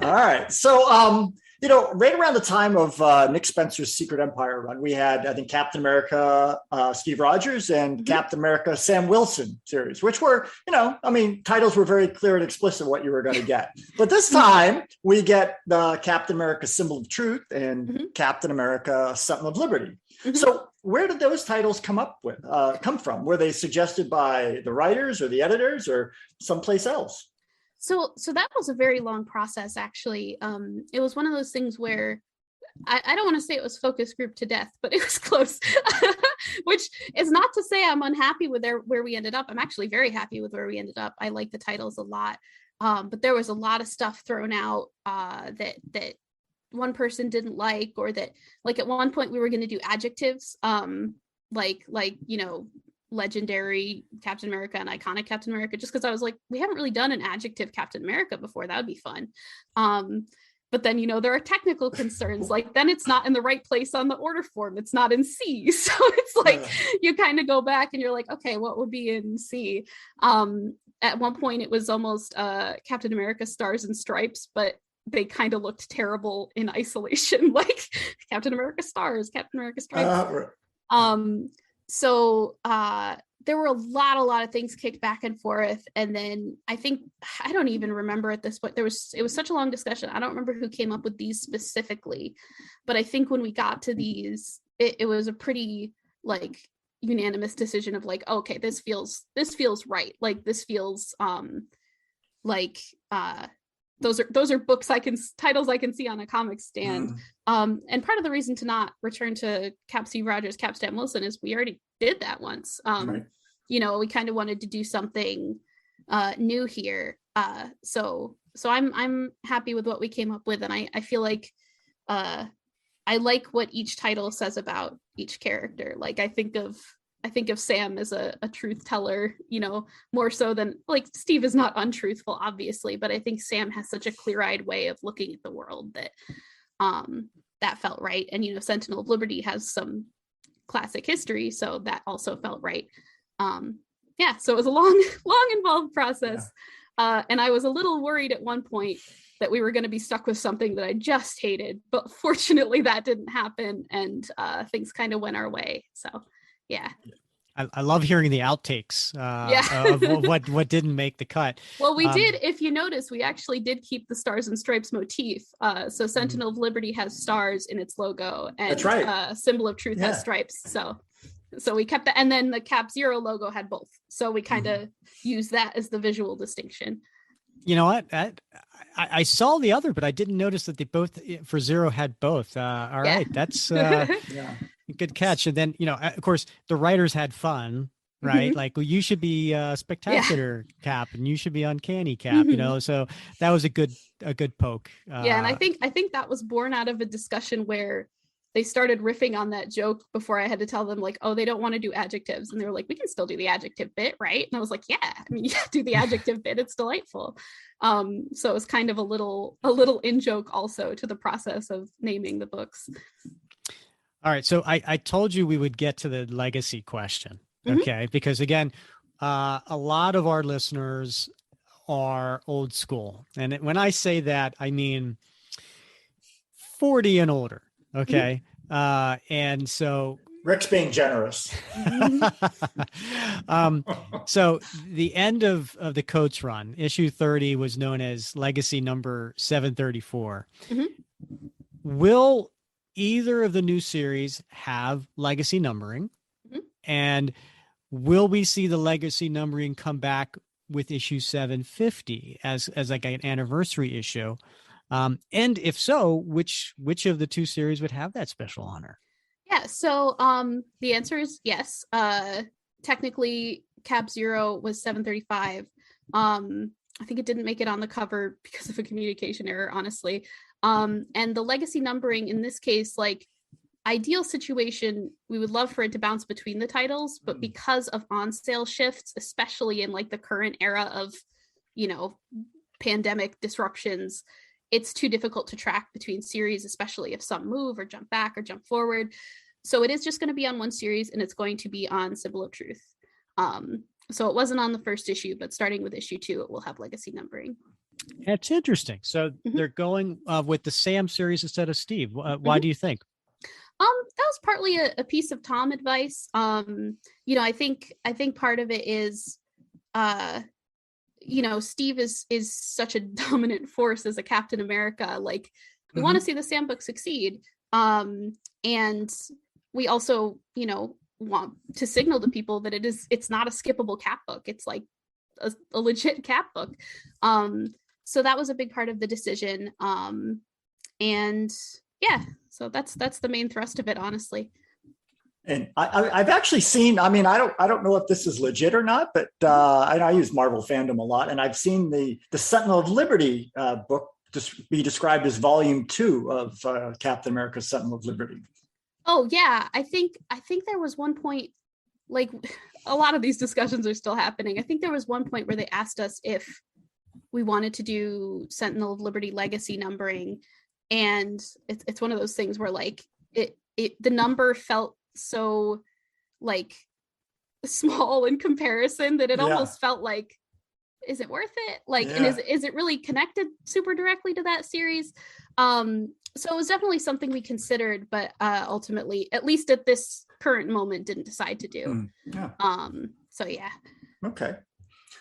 C: All right. So, you know, right around the time of Nick Spencer's Secret Empire run, we had, I think, Captain America, Steve Rogers, and Captain America, Sam Wilson series, which were, you know, I mean, titles were very clear and explicit what you were going to get. But this time we get the Captain America Symbol of Truth and Captain America Sentinel of Liberty. So where did those titles come from? Were they suggested by the writers or the editors or someplace else?
D: So that was a very long process, actually. It was one of those things where I don't want to say it was focus group to death, but it was close, which is not to say I'm unhappy with where we ended up. I'm actually very happy with where we ended up. I like the titles a lot. But there was a lot of stuff thrown out that one person didn't like, or that, like, at one point we were going to do adjectives, like, you know, legendary Captain America and iconic Captain America, just because I was like, we haven't really done an adjective Captain America before. That would be fun. But then, you know, there are technical concerns, like then it's not in the right place on the order form. It's not in C. So it's like, you kind of go back and you're like, okay, what would be in C? At one point it was almost Captain America Stars and Stripes, but they kind of looked terrible in isolation, like Captain America Stars, Captain America Stripes. So there were a lot of things kicked back and forth. And then I don't even remember at this point, it was such a long discussion. I don't remember who came up with these specifically, but I think when we got to these, it was a pretty like unanimous decision of like, okay, this feels right. Like this feels like those are titles I can see on a comic stand. And part of the reason to not return to Cap Steve Rogers, Cap Stan Wilson is we already did that once. You know, we kind of wanted to do something new here. So I'm happy with what we came up with, and I feel like I like what each title says about each character. Like I think of Sam as a truth teller, you know, more so than, like, Steve is not untruthful, obviously, but I think Sam has such a clear-eyed way of looking at the world that that felt right. And, Sentinel of Liberty has some classic history, so that also felt right. So it was a long involved process. And I was a little worried at one point that we were going to be stuck with something that I just hated, but fortunately that didn't happen, and things kind of went our way. So, yeah.
B: I love hearing the outtakes of what didn't make the cut.
D: Well, we did, if you notice, we actually did keep the Stars and Stripes motif. So Sentinel of Liberty has stars in its logo, and
C: that's right.
D: Symbol of Truth has stripes. So we kept that, and then the Cap Zero logo had both. So we kind of used that as the visual distinction.
B: You know what? I saw the other, but I didn't notice that they both for Zero had both. All right, that's good catch. And then, of course, the writers had fun, right? Like, well, you should be Spectacular Cap, and you should be Uncanny Cap. So that was a good poke.
D: And I think that was born out of a discussion where they started riffing on that joke before I had to tell them, like, oh, they don't want to do adjectives. And they were like, we can still do the adjective bit, right? And I was like, yeah, do the adjective bit. It's delightful. So it was kind of a little in joke also to the process of naming the books.
B: All right. So I told you we would get to the legacy question. Okay. Because again, a lot of our listeners are old school. And when I say that, I mean 40 and older. Okay. And so
C: Rick's being generous.
B: So the end of the Coates run, issue 30, was known as Legacy number 734. Will either of the new series have legacy numbering? And will we see the legacy numbering come back with issue 750 as like an anniversary issue? And if so, which of the two series would have that special honor?
D: Yeah, so the answer is yes. Technically, Cap Zero was 735. I think it didn't make it on the cover because of a communication error, honestly. And the legacy numbering in this case, like, ideal situation, we would love for it to bounce between the titles, but because of on sale shifts, especially in like the current era of, pandemic disruptions, it's too difficult to track between series, especially if some move or jump back or jump forward. So it is just going to be on one series, and it's going to be on Symbol of Truth. So it wasn't on the first issue, but starting with issue 2, it will have legacy numbering.
B: That's interesting. So they're going with the Sam series instead of Steve. Why do you think?
D: That was partly a piece of Tom advice. I think part of it is, Steve is such a dominant force as a Captain America. Like, we want to see the Sam book succeed. And we also, want to signal to people that it's not a skippable Cap book. It's like a legit Cap book. So that was a big part of the decision. And yeah, so that's the main thrust of it, honestly.
C: And I've actually seen, I don't know if this is legit or not, but I use Marvel fandom a lot, and I've seen the Sentinel of Liberty book be described as volume 2 of Captain America's Sentinel of Liberty.
D: Oh yeah, I think there was one point, like, a lot of these discussions are still happening. I think there was one point where they asked us if we wanted to do Sentinel of Liberty legacy numbering, and it's one of those things where, like, the number felt so, like, small in comparison that it almost felt like, is it worth it? Like, and is it really connected super directly to that series? So it was definitely something we considered, but ultimately, at least at this current moment, didn't decide to do. So yeah.
C: Okay.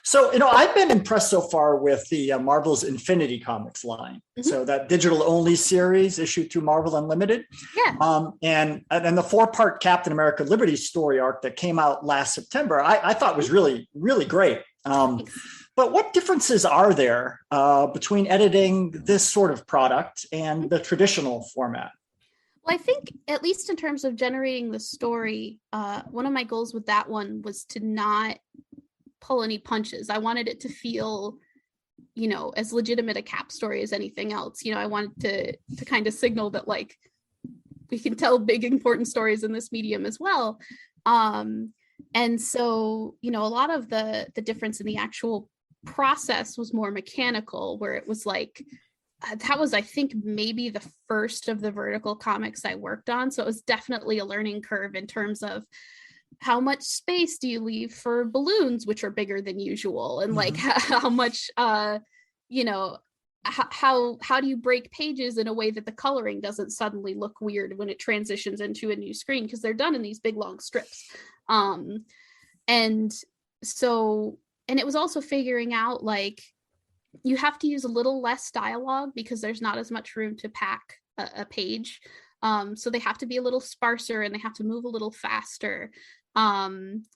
C: So, I've been impressed so far with the Marvel's Infinity Comics line. So that digital only series issued through Marvel Unlimited.
D: Yeah.
C: And the 4-part Captain America Liberty story arc that came out last September, I thought was really, really great. But what differences are there between editing this sort of product and the traditional format?
D: Well, I think, at least in terms of generating the story, one of my goals with that one was to not pull any punches. I wanted it to feel, as legitimate a Cap story as anything else. I wanted to kind of signal that, like, we can tell big, important stories in this medium as well. And so, a lot of the difference in the actual process was more mechanical, where it was like, that was, I think, maybe the first of the vertical comics I worked on. So it was definitely a learning curve in terms of how much space do you leave for balloons, which are bigger than usual, and like how much you know, how do you break pages in a way that the coloring doesn't suddenly look weird when it transitions into a new screen, because they're done in these big long strips. And so, and it was also figuring out like you have to use a little less dialogue because there's not as much room to pack a page. So they have to be a little sparser and they have to move a little faster. And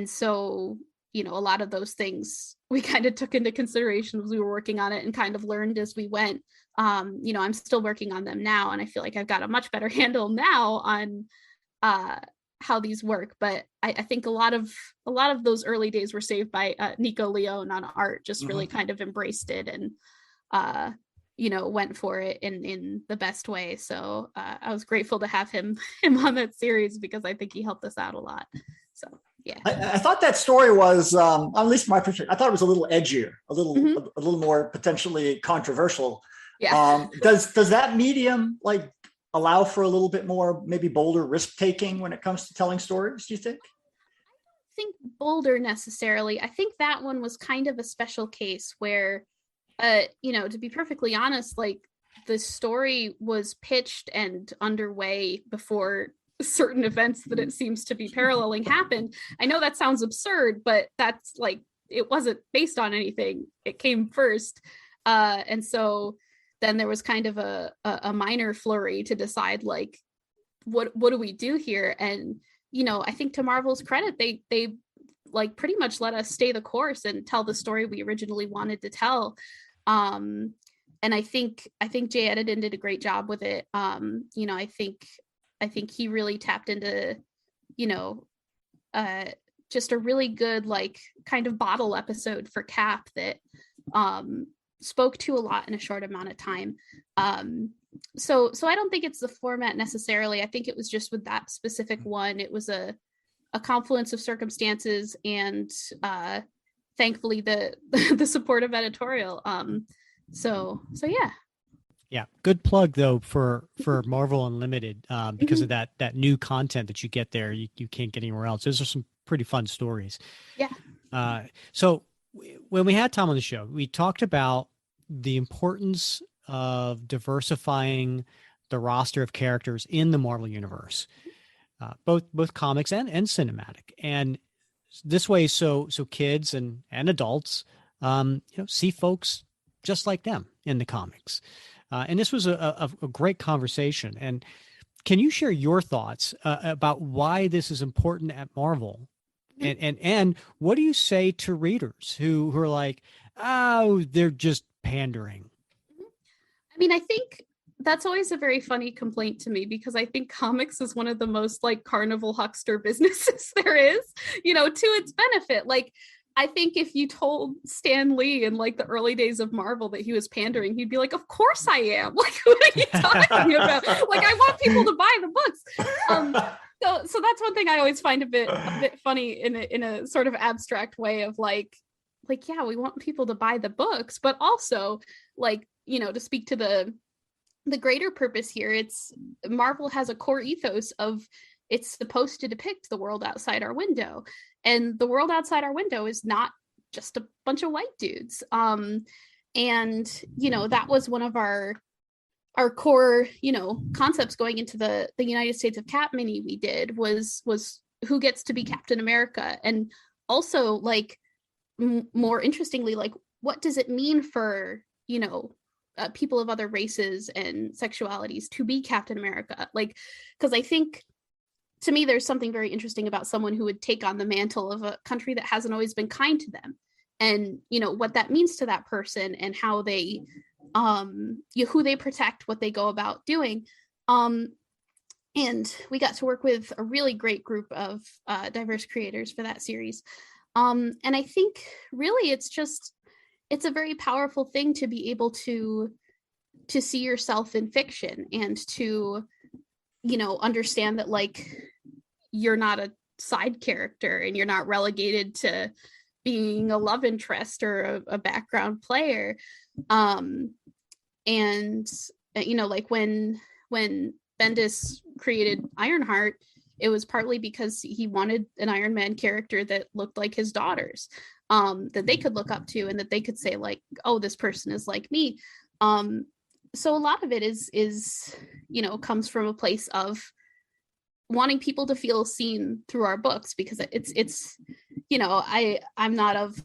D: so, you know, a lot of those things we kind of took into consideration as we were working on it and kind of learned as we went. You know, I'm still working on them now, and I feel like I've got a much better handle now on how these work. But I think a lot of those early days were saved by Nico Leone on art, just really kind of embraced it and you know, went for it in the best way. So I was grateful to have him on that series because I think he helped us out a lot. So yeah,
C: I thought that story was, at least from my perspective, I thought it was a little edgier, a little more potentially controversial.
D: Yeah.
C: Does that medium like allow for a little bit more, maybe bolder risk taking when it comes to telling stories, do you think?
D: Think bolder necessarily. I think that one was kind of a special case where you know, to be perfectly honest, like the story was pitched and underway before certain events that it seems to be paralleling happened. I know that sounds absurd, but that's like, it wasn't based on anything. It came first. And so then there was kind of a minor flurry to decide like, what do we do here? And, you know, I think to Marvel's credit, they like pretty much let us stay the course and tell the story we originally wanted to tell. And I think Jay Editon did a great job with it. You know, I think he really tapped into, you know, just a really good like kind of bottle episode for Cap that spoke to a lot in a short amount of time. So I don't think it's the format necessarily. I think it was just with that specific one, it was a confluence of circumstances and thankfully the support of editorial. So yeah.
B: Yeah, good plug though for Marvel Unlimited because of that new content that you get there. You can't get anywhere else. Those are some pretty fun stories.
D: Yeah.
B: So when we had Tom on the show, we talked about the importance of diversifying the roster of characters in the Marvel universe, both comics and cinematic, and this way, so kids and adults, you know, see folks just like them in the comics. And this was a great conversation. And can you share your thoughts about why this is important at Marvel? And what do you say to readers who are like, oh, they're just pandering?
D: I mean, I think that's always a very funny complaint to me because I think comics is one of the most like carnival huckster businesses there is, you know, to its benefit. Like, I think if you told Stan Lee in like the early days of Marvel that he was pandering, he'd be like, of course I am. Like, what are you talking about? Like, I want people to buy the books. So that's one thing I always find a bit funny in a sort of abstract way of like, yeah, we want people to buy the books, but also like, you know, to speak to the greater purpose here, it's Marvel has a core ethos of it's supposed to depict the world outside our window. And the world outside our window is not just a bunch of white dudes. And, you know, that was one of our core, you know, concepts going into the United States of Cap mini we did was who gets to be Captain America. And also like more interestingly, like what does it mean for, you know, people of other races and sexualities to be Captain America? Like, because I think to me, there's something very interesting about someone who would take on the mantle of a country that hasn't always been kind to them. And, you know, what that means to that person and how they, who they protect, what they go about doing. And we got to work with a really great group of diverse creators for that series. And I think really it's a very powerful thing to be able to see yourself in fiction and to, you know, understand that like you're not a side character and you're not relegated to being a love interest or a background player. And like when Bendis created Ironheart, it was partly because he wanted an Iron Man character that looked like his daughters, that they could look up to and that they could say like, oh, this person is like me. So a lot of it is comes from a place of wanting people to feel seen through our books, because it's I'm not of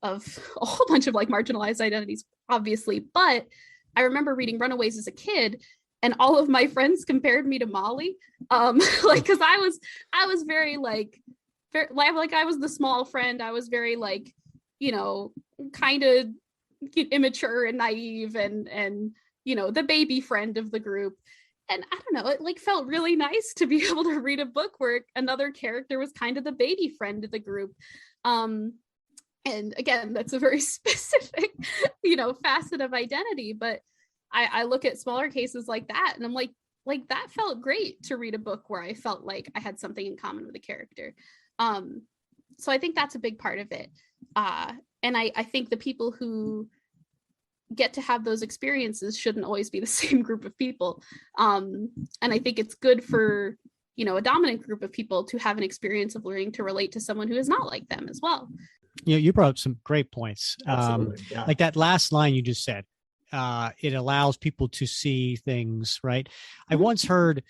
D: a whole bunch of like marginalized identities, obviously, but I remember reading Runaways as a kid, and all of my friends compared me to Molly, like, because I was very I was the small friend. I was very like, kind of immature and naive, and the baby friend of the group. And I don't know, it like felt really nice to be able to read a book where another character was kind of the baby friend of the group. And again, that's a very specific, facet of identity. But I look at smaller cases like that, and I'm like that felt great to read a book where I felt like I had something in common with a character. So I think that's a big part of it. And I think the people who get to have those experiences shouldn't always be the same group of people. And I think it's good for, a dominant group of people to have an experience of learning to relate to someone who is not like them as well.
B: You brought up some great points.
C: Yeah.
B: Like that last line you just said, it allows people to see things, right? I once heard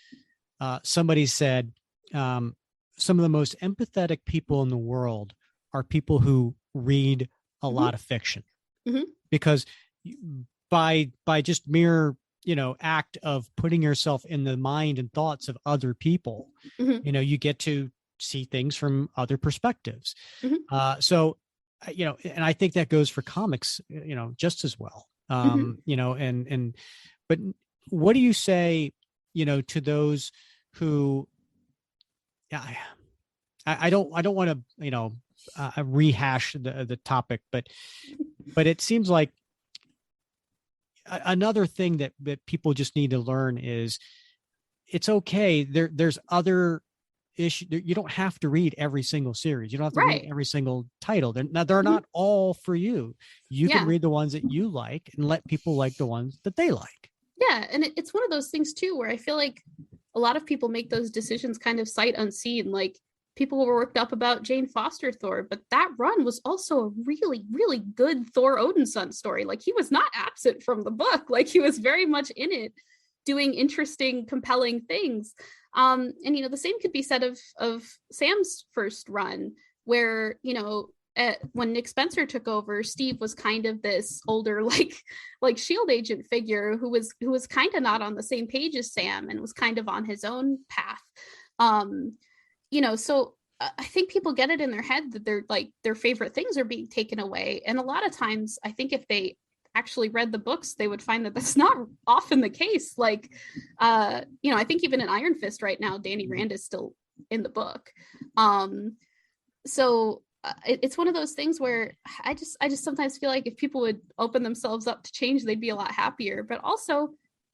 B: somebody said, some of the most empathetic people in the world are people who read a lot of fiction, because by just mere act of putting yourself in the mind and thoughts of other people, you get to see things from other perspectives. So and I think that goes for comics, just as well. But what do you say, to those who, I don't want to, rehash the topic, but it seems like another thing that people just need to learn is it's okay. There's other issue. You don't have to read every single series. You don't have to read every single title. They're not all for you. You can read the ones that you like and let people like the ones that they like.
D: Yeah. And it's one of those things too, where I feel like a lot of people make those decisions kind of sight unseen. Like, people were worked up about Jane Foster Thor, but that run was also a really, really good Thor Odinson story. Like, he was not absent from the book. Like, he was very much in it, doing interesting, compelling things. And the same could be said of Sam's first run, where when Nick Spencer took over, Steve was kind of this older like Shield agent figure who was kind of not on the same page as Sam and was kind of on his own path. So I think people get it in their head that their favorite things are being taken away. And a lot of times, I think if they actually read the books, they would find that that's not often the case. Like, I think even in Iron Fist right now, Danny Rand is still in the book. So it's one of those things where I just sometimes feel like if people would open themselves up to change, they'd be a lot happier. But also,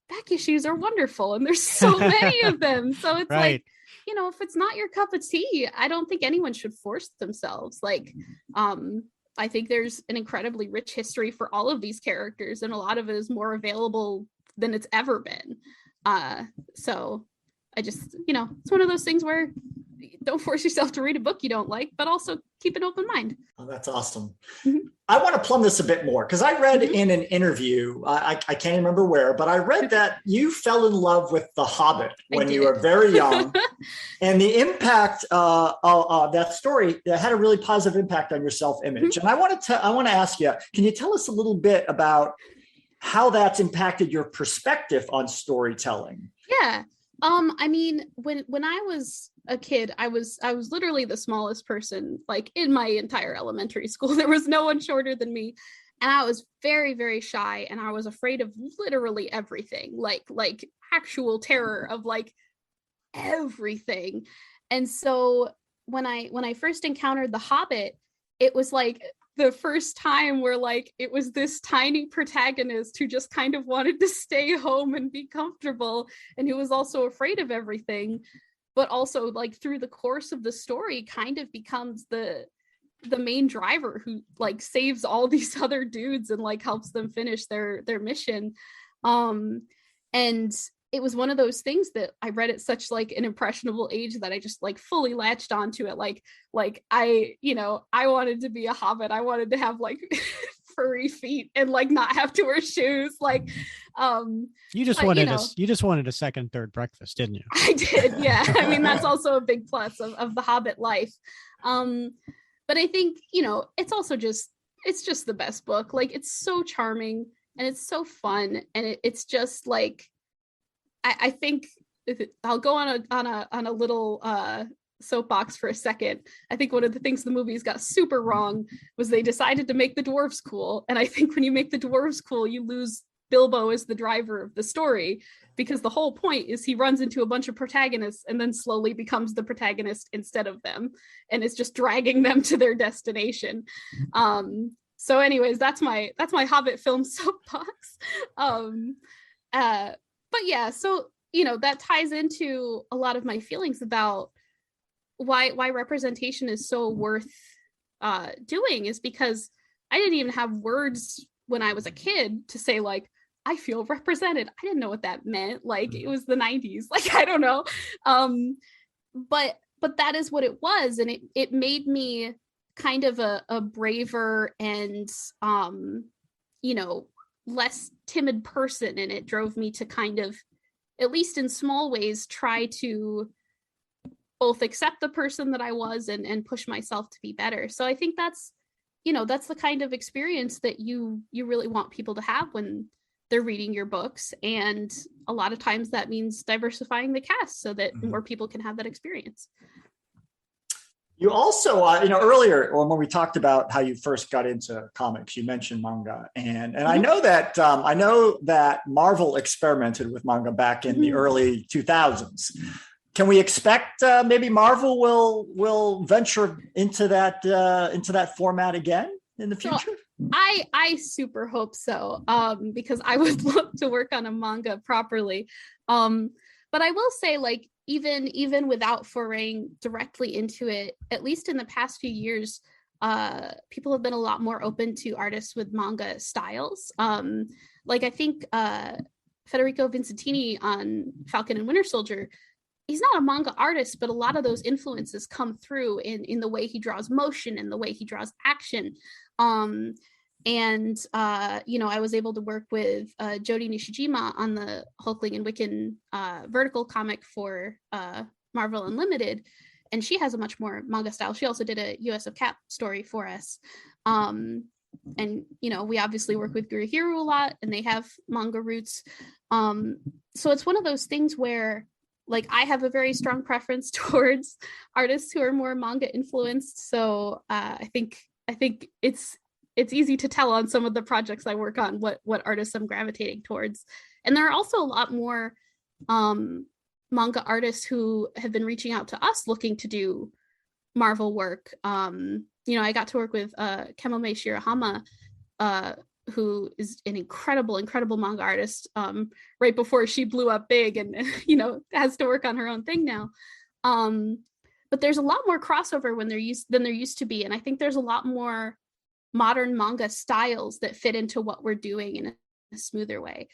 D: back issues are wonderful, and there's so many of them. So it's like, if it's not your cup of tea, I don't think anyone should force themselves. Like, I think there's an incredibly rich history for all of these characters, and a lot of it is more available than it's ever been. So I just, it's one of those things where don't force yourself to read a book you don't like, but also keep an open mind.
C: Oh, that's awesome. I want to plumb this a bit more, because I read in an interview, I can't remember where, but I read that you fell in love with The Hobbit when you were very young. And the impact of that story had a really positive impact on your self-image. And I want to ask you, can you tell us a little bit about how that's impacted your perspective on storytelling?
D: Yeah. I mean, when I was a kid, I was literally the smallest person, like, in my entire elementary school. There was no one shorter than me. And I was very, very shy, and I was afraid of literally everything, like actual terror of like everything. And so when I first encountered The Hobbit, it was like the first time where like it was this tiny protagonist who just kind of wanted to stay home and be comfortable, and who was also afraid of everything, but also like through the course of the story kind of becomes the main driver who like saves all these other dudes and like helps them finish their mission. And it was one of those things that I read at such like an impressionable age that I just like fully latched onto it. Like I, I wanted to be a hobbit. I wanted to have like furry feet and like not have to wear shoes. Like,
B: you just wanted a second, third breakfast, didn't you?
D: I did. Yeah. I mean, that's also a big plus of the Hobbit life. But I think, it's also it's just the best book. Like, it's so charming and it's so fun. And it's just like, I think I'll go on a little soapbox for a second. I think one of the things the movies got super wrong was they decided to make the dwarves cool. And I think when you make the dwarves cool, you lose Bilbo as the driver of the story, because the whole point is he runs into a bunch of protagonists and then slowly becomes the protagonist instead of them, and it's just dragging them to their destination. So anyways, that's my Hobbit film soapbox. But yeah, so that ties into a lot of my feelings about why representation is so worth doing, is because I didn't even have words when I was a kid to say like, I feel represented. I didn't know what that meant. Like, it was the 90s. Like, I don't know. But that is what it was. And it made me kind of a braver and, less timid person. And it drove me to kind of, at least in small ways, try to both accept the person that I was and push myself to be better. So I think that's the kind of experience that you really want people to have when they're reading your books. And a lot of times that means diversifying the cast so that more people can have that experience.
C: You also, earlier when we talked about how you first got into comics, you mentioned manga, and I know that Marvel experimented with manga back in the early 2000s. Can we expect maybe Marvel will venture into that format again in the future?
D: So I super hope so, because I would love to work on a manga properly. But I will say, like, even without foraying directly into it, at least in the past few years, people have been a lot more open to artists with manga styles. Like, I think Federico Vincentini on Falcon and Winter Soldier, he's not a manga artist, but a lot of those influences come through in the way he draws motion and the way he draws action. I was able to work with Jodi Nishijima on the Hulkling and Wiccan vertical comic for Marvel Unlimited, and she has a much more manga style. She also did a US of Cap story for us. We obviously work with Gurihiru a lot, and they have manga roots. So it's one of those things where, like, I have a very strong preference towards artists who are more manga influenced. So I think it's easy to tell on some of the projects I work on what artists I'm gravitating towards. And there are also a lot more manga artists who have been reaching out to us looking to do Marvel work. I got to work with Kamome Shirahama, who is an incredible manga artist, right before she blew up big and has to work on her own thing now. But there's a lot more crossover than there used to be, and I think there's a lot more modern manga styles that fit into what we're doing in a smoother way.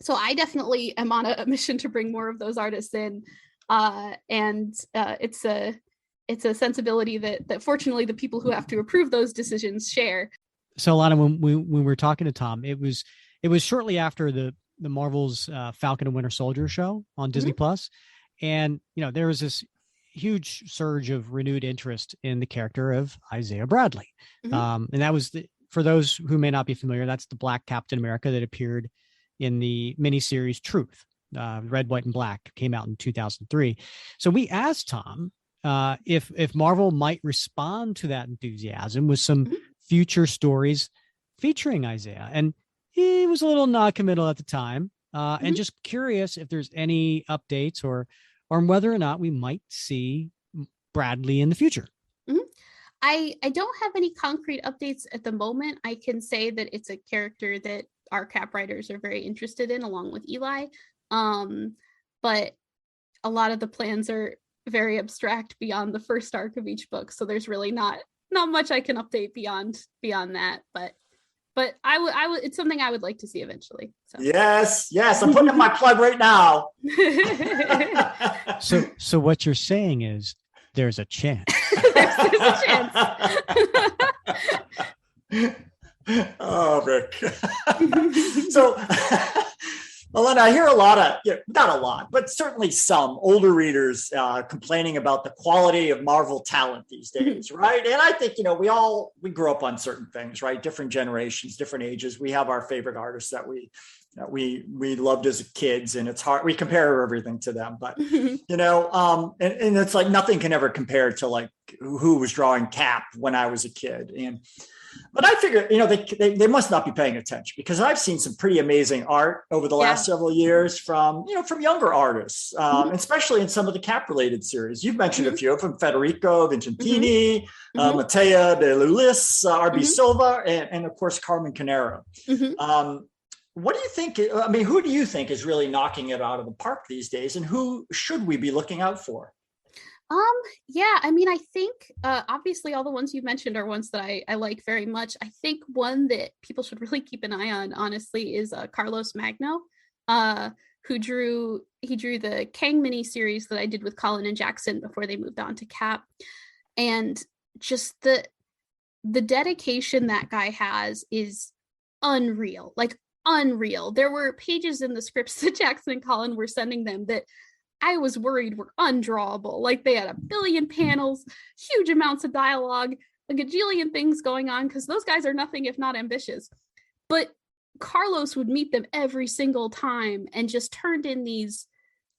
D: So I definitely am on a mission to bring more of those artists in, and it's a sensibility that fortunately the people who have to approve those decisions share.
B: So Alanna, when we were talking to Tom, it was shortly after the Marvel's Falcon and Winter Soldier show on Disney Plus, and there was this huge surge of renewed interest in the character of Isaiah Bradley. And that was, for those who may not be familiar, that's the Black Captain America that appeared in the miniseries Truth. Red, White, and Black came out in 2003. So we asked Tom if Marvel might respond to that enthusiasm with some future stories featuring Isaiah. And he was a little non-committal at the time, and just curious if there's any updates or whether or not we might see Bradley in the future.
D: I don't have any concrete updates at the moment. I can say that it's a character that our Cap writers are very interested in, along with Eli. But a lot of the plans are very abstract beyond the first arc of each book. So there's really not much I can update beyond that. But but I would, it's something I would like to see eventually. So.
C: Yes. I'm putting in my plug right now.
B: So what you're saying is there's a chance.
D: there's a chance.
C: Oh, Rick. So, Alanna, I hear a lot of, not a lot, but certainly some older readers complaining about the quality of Marvel talent these days, right? And I think, we grew up on certain things, right? Different generations, different ages. We have our favorite artists that we loved as kids, and it's hard. We compare everything to them, but and it's like nothing can ever compare to like who was drawing Cap when I was a kid. But I figure, they must not be paying attention, because I've seen some pretty amazing art over the last several years from younger artists, especially in some of the Cap related series. You've mentioned a few of them: Federico Vincentini, Matteo De Lulis, RB Silva, and of course, Carmen Canero. What do you think? I mean, who do you think is really knocking it out of the park these days, and who should we be looking out for?
D: Yeah, I mean, I think obviously all the ones you mentioned are ones that I like very much. I think one that people should really keep an eye on, honestly, is Carlos Magno, who drew the Kang mini series that I did with Colin and Jackson before they moved on to Cap. And just the dedication that guy has is unreal, like unreal. There were pages in the scripts that Jackson and Colin were sending them that I was worried were undrawable. Like they had a billion panels, huge amounts of dialogue, a gajillion things going on, because those guys are nothing if not ambitious. But Carlos would meet them every single time and just turned in these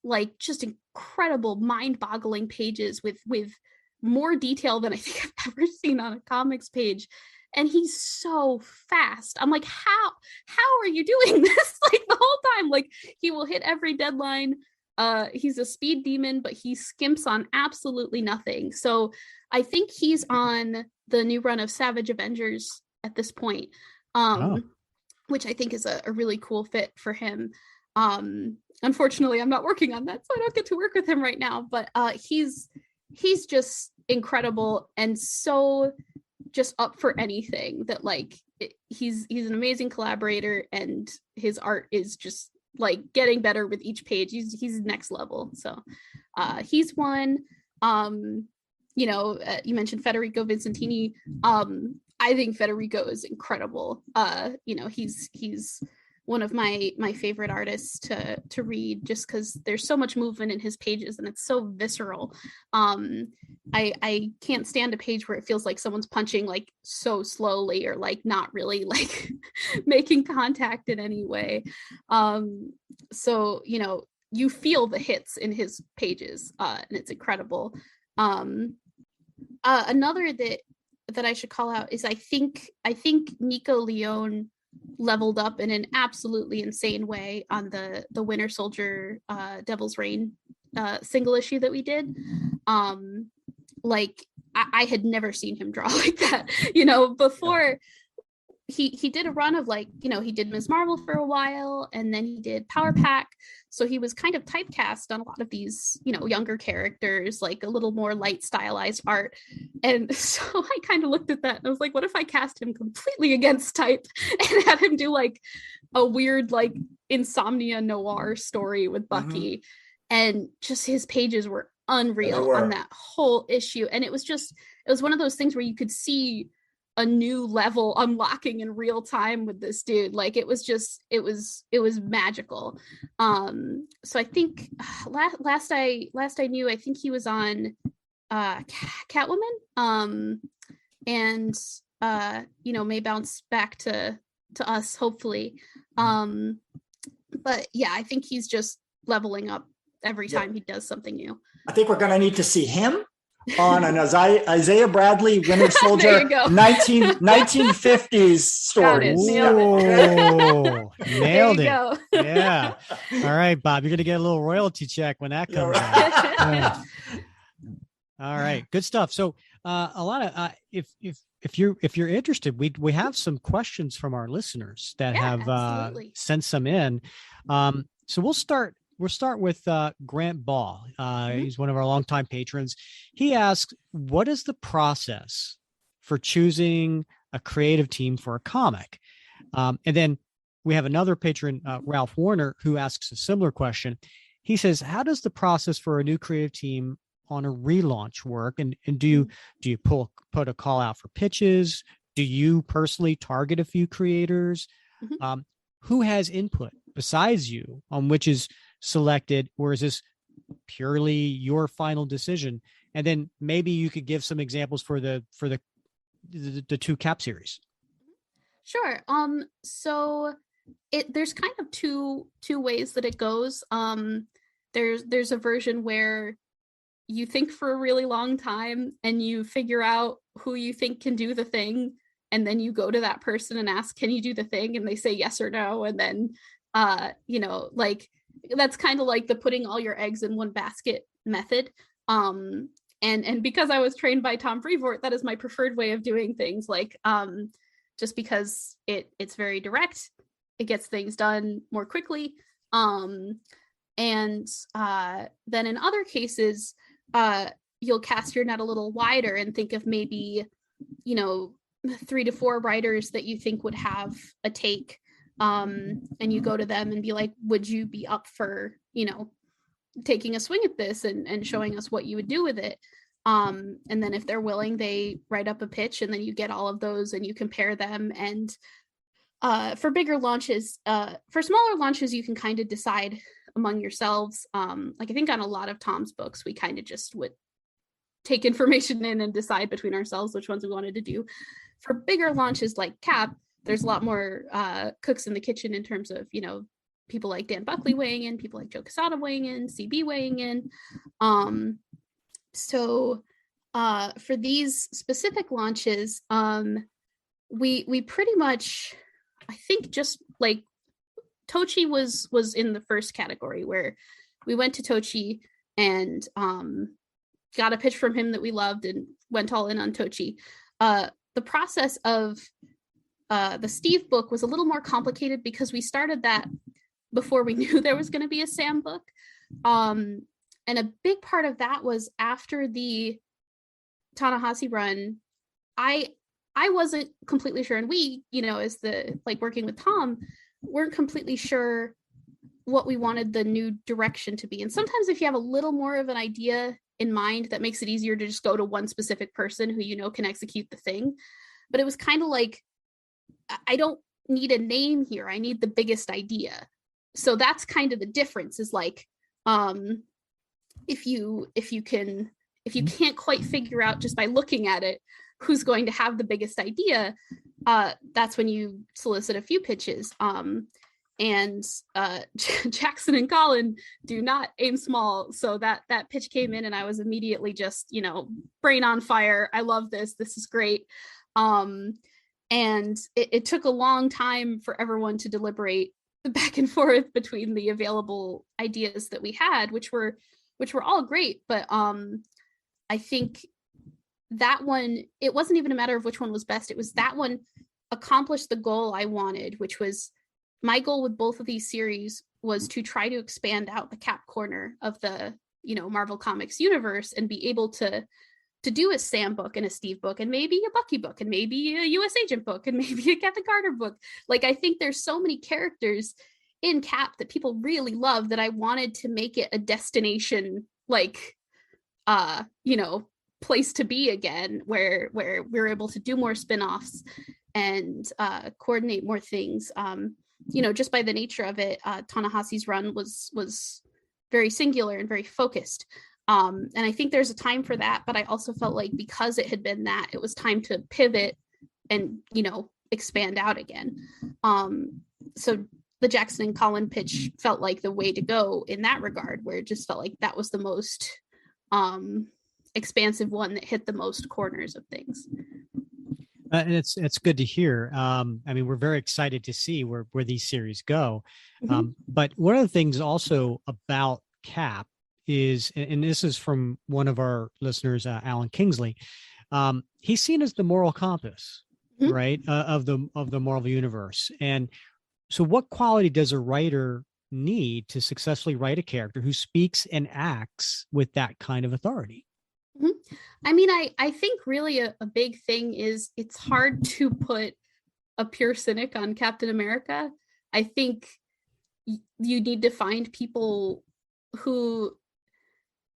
D: like just incredible, mind-boggling pages with more detail than I think I've ever seen on a comics page. And he's so fast. I'm like, how are you doing this? Like the whole time, like he will hit every deadline. He's a speed demon, but he skimps on absolutely nothing. So I think he's on the new run of Savage Avengers at this point, which I think is a really cool fit for him. Unfortunately, I'm not working on that, so I don't get to work with him right now. But he's just incredible and so just up for anything. That like he's an amazing collaborator, and his art is just like getting better with each page. He's next level. So he's one. You mentioned Federico Vincentini. I think Federico is incredible. He's one of my favorite artists to read, just because there's so much movement in his pages and it's so visceral. I can't stand a page where it feels like someone's punching like so slowly, or like not really like making contact in any way. So you feel the hits in his pages, and it's incredible. Another that I should call out is I think Nico Leone leveled up in an absolutely insane way on the Winter Soldier Devil's Reign single issue that we did. Like I had never seen him draw like that, before. He did a run of like, he did Ms. Marvel for a while, and then he did Power Pack. So he was kind of typecast on a lot of these, younger characters, like a little more light stylized art. And so I kind of looked at that and I was like, what if I cast him completely against type and had him do like a weird, like insomnia noir story with Bucky? And just his pages were unreal on that whole issue. And it was one of those things where you could see a new level unlocking in real time with this dude. Like it was magical. So I think last I knew, I think he was on Catwoman, and may bounce back to us hopefully. But yeah, I think he's just leveling up every time he does something new.
C: I think we're going to need to see him on an Isaiah Bradley Winter Soldier 1950s story.
B: Nailed it. Yeah. All right, Bob, you're going to get a little royalty check when that comes out. Yeah. All right, good stuff. So Alanna, if you're interested, we have some questions from our listeners that have sent some in. So we'll start with Grant Ball. He's one of our longtime patrons. He asks, what is the process for choosing a creative team for a comic? And then we have another patron, Ralph Warner, who asks a similar question. He says, how does the process for a new creative team on a relaunch work? And do you put a call out for pitches? Do you personally target a few creators?
D: Mm-hmm.
B: Who has input besides you on which is selected, or is this purely your final decision? And then maybe you could give some examples for the two cap series.
D: Sure. So there's kind of two ways that it goes. There's a version where you think for a really long time and you figure out who you think can do the thing, and then you go to that person and ask, can you do the thing? And they say yes or no. And then like that's kind of like the putting all your eggs in one basket method. And because I was trained by Tom Brevoort, that is my preferred way of doing things, like just because it's very direct, it gets things done more quickly. And then in other cases, you'll cast your net a little wider and think of maybe, 3 to 4 writers that you think would have a take. And you go to them and be like, would you be up for, taking a swing at this and showing us what you would do with it? And then if they're willing, they write up a pitch, and then you get all of those and you compare them. And for bigger launches, for smaller launches, you can kind of decide among yourselves. Like I think on a lot of Tom's books, we kind of just would take information in and decide between ourselves which ones we wanted to do. For bigger launches like Cap, there's a lot more cooks in the kitchen in terms of, people like Dan Buckley weighing in, people like Joe Quesada weighing in, CB weighing in. So for these specific launches, we pretty much, I think, just like Tochi was in the first category, where we went to Tochi and got a pitch from him that we loved and went all in on Tochi. The process of the Steve book was a little more complicated because we started that before we knew there was going to be a Sam book. And a big part of that was after the Ta-Nehisi run, I wasn't completely sure, and we, as the working with Tom, weren't completely sure what we wanted the new direction to be. And sometimes if you have a little more of an idea in mind, that makes it easier to just go to one specific person who can execute the thing. But it was kind of like, I don't need a name here, I need the biggest idea. So that's kind of the difference, is like, if you can't quite figure out just by looking at it who's going to have the biggest idea, that's when you solicit a few pitches. And Jackson and Colin do not aim small. So that pitch came in and I was immediately just, brain on fire. I love this. This is great. And it took a long time for everyone to deliberate back and forth between the available ideas that we had, which were all great. But I think that one, it wasn't even a matter of which one was best. It was that one accomplished the goal I wanted, which was, my goal with both of these series was to try to expand out the Cap corner of the, Marvel Comics universe, and be able to do a Sam book and a Steve book and maybe a Bucky book and maybe a US Agent book and maybe a Captain Carter book. Like, I think there's so many characters in Cap that people really love that I wanted to make it a destination, place to be again, where we're able to do more spin-offs and coordinate more things. Just by the nature of it, Ta-Nehisi's run was very singular and very focused. And I think there's a time for that, but I also felt like because it had been that, it was time to pivot and, expand out again. So the Jackson and Colin pitch felt like the way to go in that regard, where it just felt like that was the most expansive one that hit the most corners of things.
B: And it's good to hear. We're very excited to see where these series go.
D: Mm-hmm.
B: But one of the things also about Cap is, and this is from one of our listeners, Alan Kingsley, he's seen as the moral compass, mm-hmm. right, of the Marvel universe. And so what quality does a writer need to successfully write a character who speaks and acts with that kind of authority?
D: Mm-hmm. I think really a big thing is it's hard to put a pure cynic on Captain America. I think you need to find people who,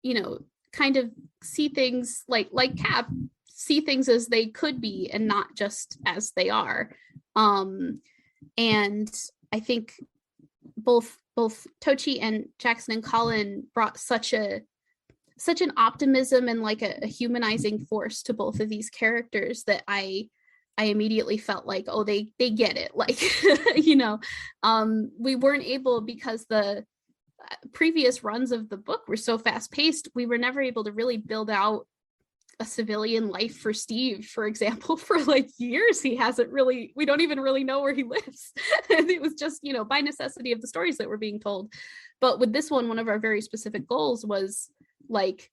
D: you know, kind of see things like Cap, see things as they could be and not just as they are. And I think both Tochi and Jackson and Colin brought such an optimism and like a humanizing force to both of these characters that I immediately felt like, oh, they get it. Like, you know, we weren't able, because the previous runs of the book were so fast paced, we were never able to really build out a civilian life for Steve, for example. For like years, he hasn't really, we don't even really know where he lives. It was just, you know, by necessity of the stories that were being told. But with this one of our very specific goals was like,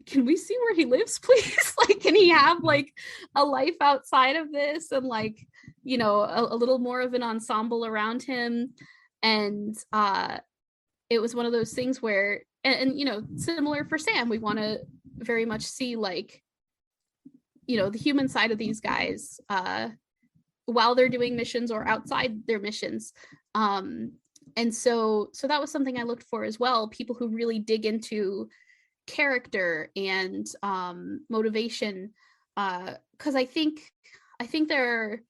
D: can we see where he lives, please? Like, can he have like a life outside of this, and like, you know, a little more of an ensemble around him? And it was one of those things where, and you know, similar for Sam, we want to very much see like, you know, the human side of these guys while they're doing missions or outside their missions. And so that was something I looked for as well, people who really dig into character and motivation, because I think there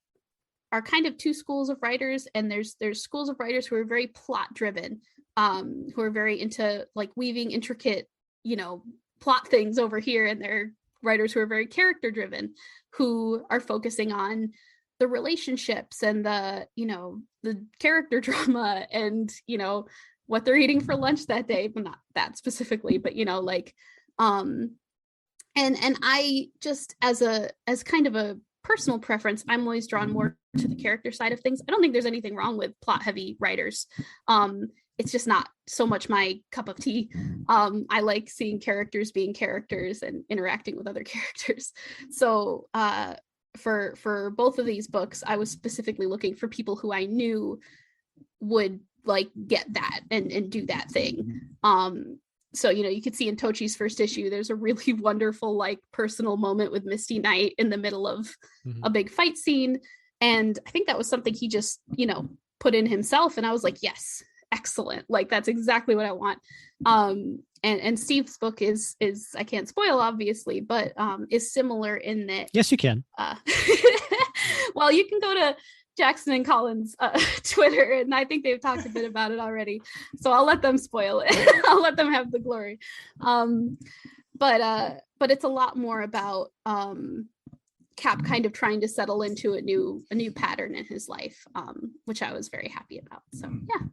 D: are kind of two schools of writers, and there's schools of writers who are very plot driven, who are very into like weaving intricate, you know, plot things over here, and there are writers who are very character driven, who are focusing on the relationships and the, you know, the character drama and, you know, what they're eating for lunch that day, but not that specifically, but, you know, like, and I just, as kind of a personal preference, I'm always drawn more to the character side of things. I don't think there's anything wrong with plot heavy writers. It's just not so much my cup of tea. I like seeing characters being characters and interacting with other characters. So for both of these books, I was specifically looking for people who I knew would like get that and do that thing. So, you know, you could see in Tochi's first issue, there's a really wonderful like personal moment with Misty Knight in the middle of a big fight scene. And I think that was something he just, you know, put in himself. And I was like, yes, excellent. Like, that's exactly what I want. And Steve's book is I can't spoil obviously, but is similar in that.
B: Yes, you can.
D: Well, you can go to Jackson and Colin's Twitter, and I think they've talked a bit about it already, so I'll let them spoil it. I'll let them have the glory. But it's a lot more about Cap kind of trying to settle into a new pattern in his life, which I was very happy about. So yeah.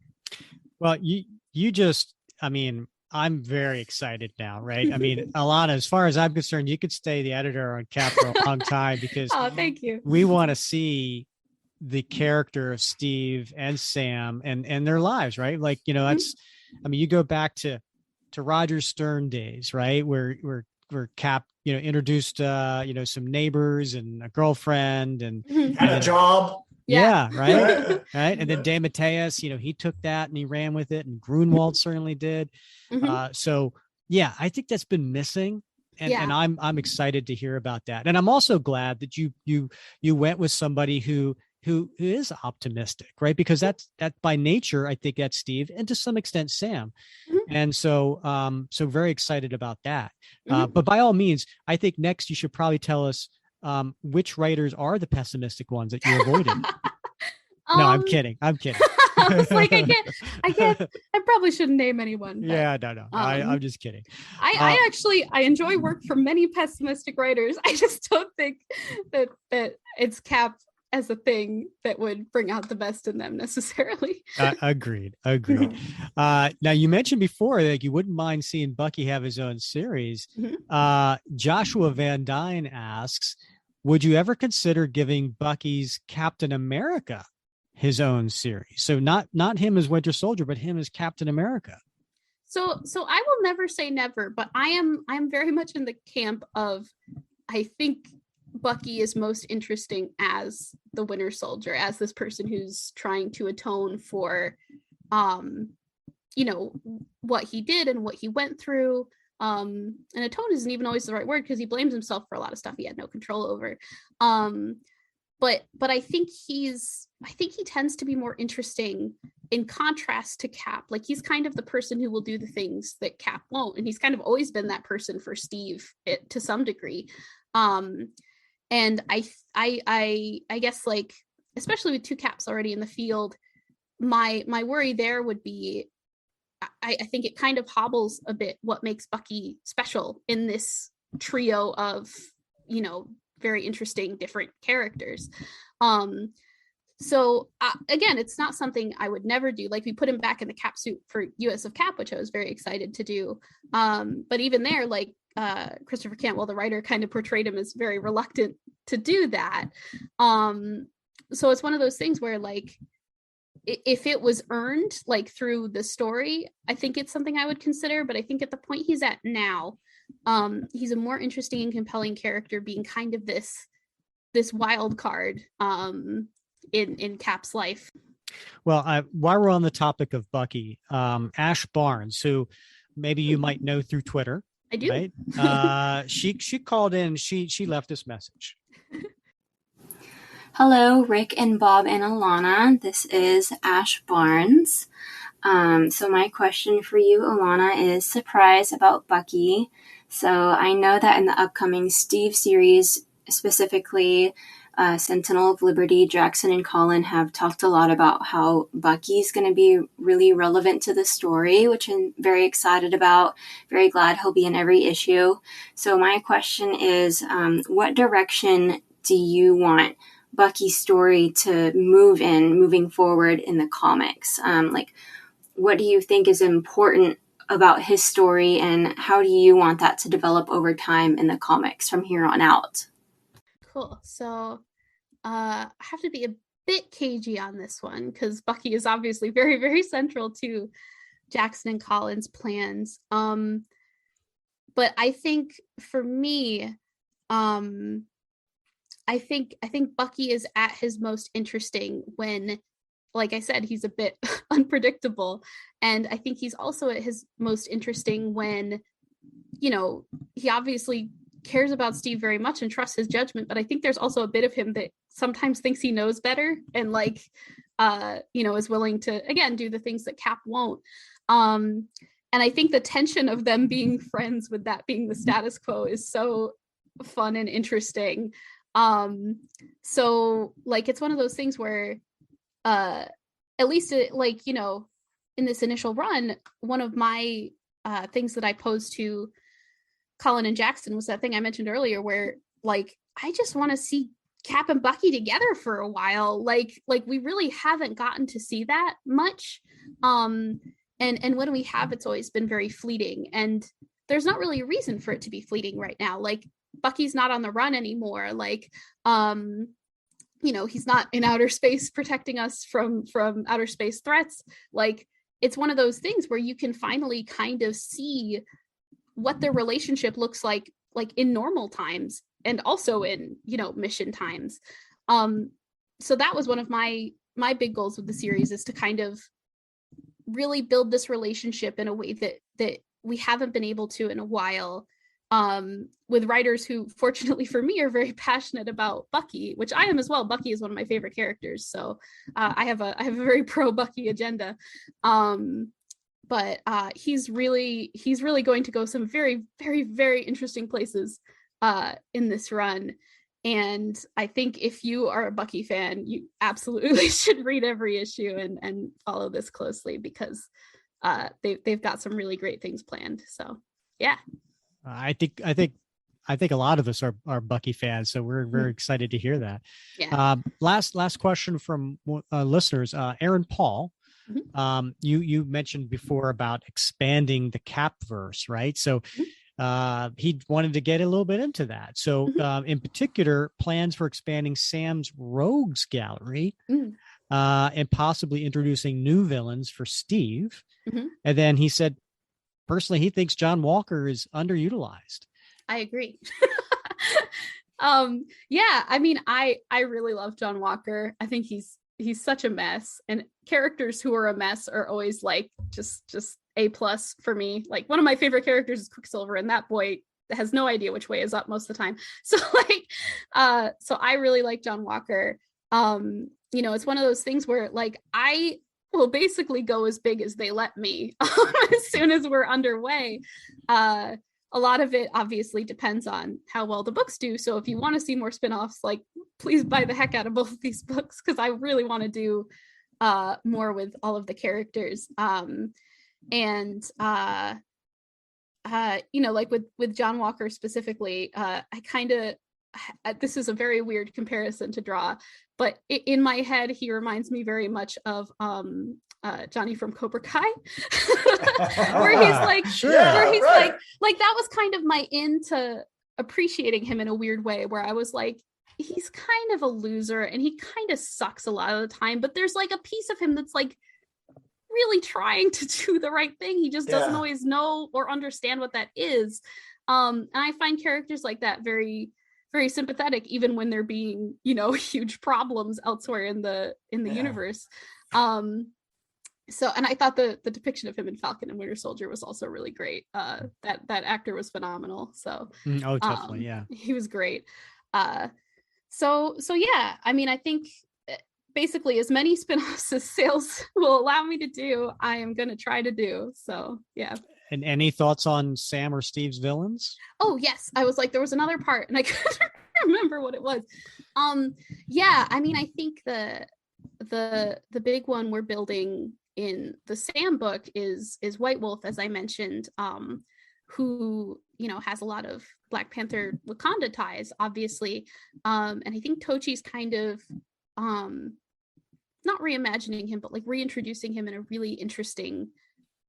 B: Well, you just, I mean, I'm very excited now, right? I mean, Alanna, as far as I'm concerned, you could stay the editor on Cap for a long time, because
D: oh, thank you.
B: We want to see the character of Steve and Sam and their lives, right? Like, you know, that's, I mean, you go back to Roger Stern days, right? Where Cap, you know, introduced, you know, some neighbors and a girlfriend and
C: a job.
B: Yeah. Right. Right. And then DeMatteis, you know, he took that and he ran with it, and Grunwald certainly did. So yeah, I think that's been missing. And I'm excited to hear about that. And I'm also glad that you went with somebody who is optimistic, right? Because that by nature, I think that's Steve, and to some extent Sam. And so very excited about that. But by all means, I think next you should probably tell us which writers are the pessimistic ones that you avoided. No, I'm kidding. I
D: was like, I can't, I probably shouldn't name anyone. But,
B: yeah, no. I'm just kidding.
D: I actually enjoy work from many pessimistic writers. I just don't think that it's Cap as a thing that would bring out the best in them necessarily.
B: Agreed. Now, you mentioned before that you wouldn't mind seeing Bucky have his own series. Joshua Van Dyne asks, would you ever consider giving Bucky's Captain America his own series? So not him as Winter Soldier, but him as Captain America.
D: So I will never say never, but I'm very much in the camp of, I think Bucky is most interesting as the Winter Soldier, as this person who's trying to atone for, you know, what he did and what he went through. And atone isn't even always the right word, because he blames himself for a lot of stuff he had no control over. but I think he tends to be more interesting in contrast to Cap. Like, he's kind of the person who will do the things that Cap won't, and he's kind of always been that person for Steve to some degree. And I guess, like, especially with two Caps already in the field, my worry there would be, I think it kind of hobbles a bit what makes Bucky special in this trio of, you know, very interesting different characters. So again, it's not something I would never do. Like, we put him back in the Cap suit for US of Cap, which I was very excited to do. But even there, like, Christopher Cantwell, the writer, kind of portrayed him as very reluctant to do that. So it's one of those things where, like, if it was earned, like, through the story, I think it's something I would consider. But I think at the point he's at now, he's a more interesting and compelling character, being kind of this wild card in Cap's life.
B: Well, while we're on the topic of Bucky, Ash Barnes, who maybe you might know through Twitter.
D: I do.
B: Right? She called in. She left this message.
E: Hello, Rick and Bob and Alanna. This is Ash Barnes. So my question for you, Alanna, is surprise about Bucky. So I know that in the upcoming Steve series, specifically Sentinel of Liberty, Jackson and Colin have talked a lot about how Bucky's going to be really relevant to the story, which I'm very excited about. Very glad he'll be in every issue. So my question is, what direction do you want Bucky's story to move in moving forward in the comics? Like, what do you think is important about his story, and how do you want that to develop over time in the comics from here on out?
D: Cool. So I have to be a bit cagey on this one, because Bucky is obviously very, very central to Jackson and Colin's plans. But I think for me, I think Bucky is at his most interesting when, like I said, he's a bit unpredictable. And I think he's also at his most interesting when, you know, he obviously cares about Steve very much and trusts his judgment, but I think there's also a bit of him that sometimes thinks he knows better, and, like, you know, is willing to, again, do the things that Cap won't. And I think the tension of them being friends, with that being the status quo, is so fun and interesting. So, like, it's one of those things where, at least like, you know, in this initial run, one of my things that I posed to Colin and Jackson was that thing I mentioned earlier, where, like, I just want to see Cap and Bucky together for a while. Like we really haven't gotten to see that much. And when we have, it's always been very fleeting, and there's not really a reason for it to be fleeting right now. Like, Bucky's not on the run anymore. Like, you know, he's not in outer space protecting us from outer space threats. Like, it's one of those things where you can finally kind of see what their relationship looks like in normal times, and also in, you know, mission times. So that was one of my big goals with the series, is to kind of really build this relationship in a way that we haven't been able to in a while, with writers who, fortunately for me, are very passionate about Bucky, which I am as well. Bucky is one of my favorite characters, so I have a very pro Bucky agenda. But he's really going to go some very, very, very interesting places in this run. And I think if you are a Bucky fan, you absolutely should read every issue and follow this closely, because they've got some really great things planned. So yeah.
B: I think a lot of us are Bucky fans, so we're very excited to hear that.
D: Yeah.
B: Last question from listeners. Aaron Paul, you mentioned before about expanding the Capverse, right? So he wanted to get a little bit into that. So in particular, plans for expanding Sam's Rogues Gallery, and possibly introducing new villains for Steve. And then he said, personally, he thinks John Walker is underutilized.
D: I agree. Yeah, I mean, I really love John Walker. I think he's such a mess, and characters who are a mess are always, like, just A+ for me. Like, one of my favorite characters is Quicksilver, and that boy has no idea which way is up most of the time. So so I really like John Walker. It's one of those things where like I will basically go as big as they let me as soon as we're underway. A lot of it obviously depends on how well the books do. So if you want to see more spinoffs, like please buy the heck out of both of these books, because I really want to do more with all of the characters. Like with John Walker specifically, this is a very weird comparison to draw, but in my head, he reminds me very much of Johnny from Cobra Kai, where he's like,
B: sure.
D: where he's right. like that was kind of my into appreciating him in a weird way, where I was like, he's kind of a loser and he kind of sucks a lot of the time, but there's like a piece of him that's like really trying to do the right thing. He just doesn't always know or understand what that is. And I find characters like that very, very sympathetic, even when they're being, huge problems elsewhere in the universe. So, and I thought the depiction of him in Falcon and Winter Soldier was also really great. That actor was phenomenal. So,
B: definitely, yeah,
D: he was great. So yeah, I mean, I think basically as many spinoffs as sales will allow me to do, I am going to try to do. So yeah.
B: And any thoughts on Sam or Steve's villains?
D: Oh yes, I was like, there was another part, and I couldn't remember what it was. Yeah, I mean, I think the big one we're building in the Sam book is White Wolf, as I mentioned, who has a lot of Black Panther Wakanda ties, obviously, and I think Tochi's kind of not reimagining him, but like reintroducing him in a really interesting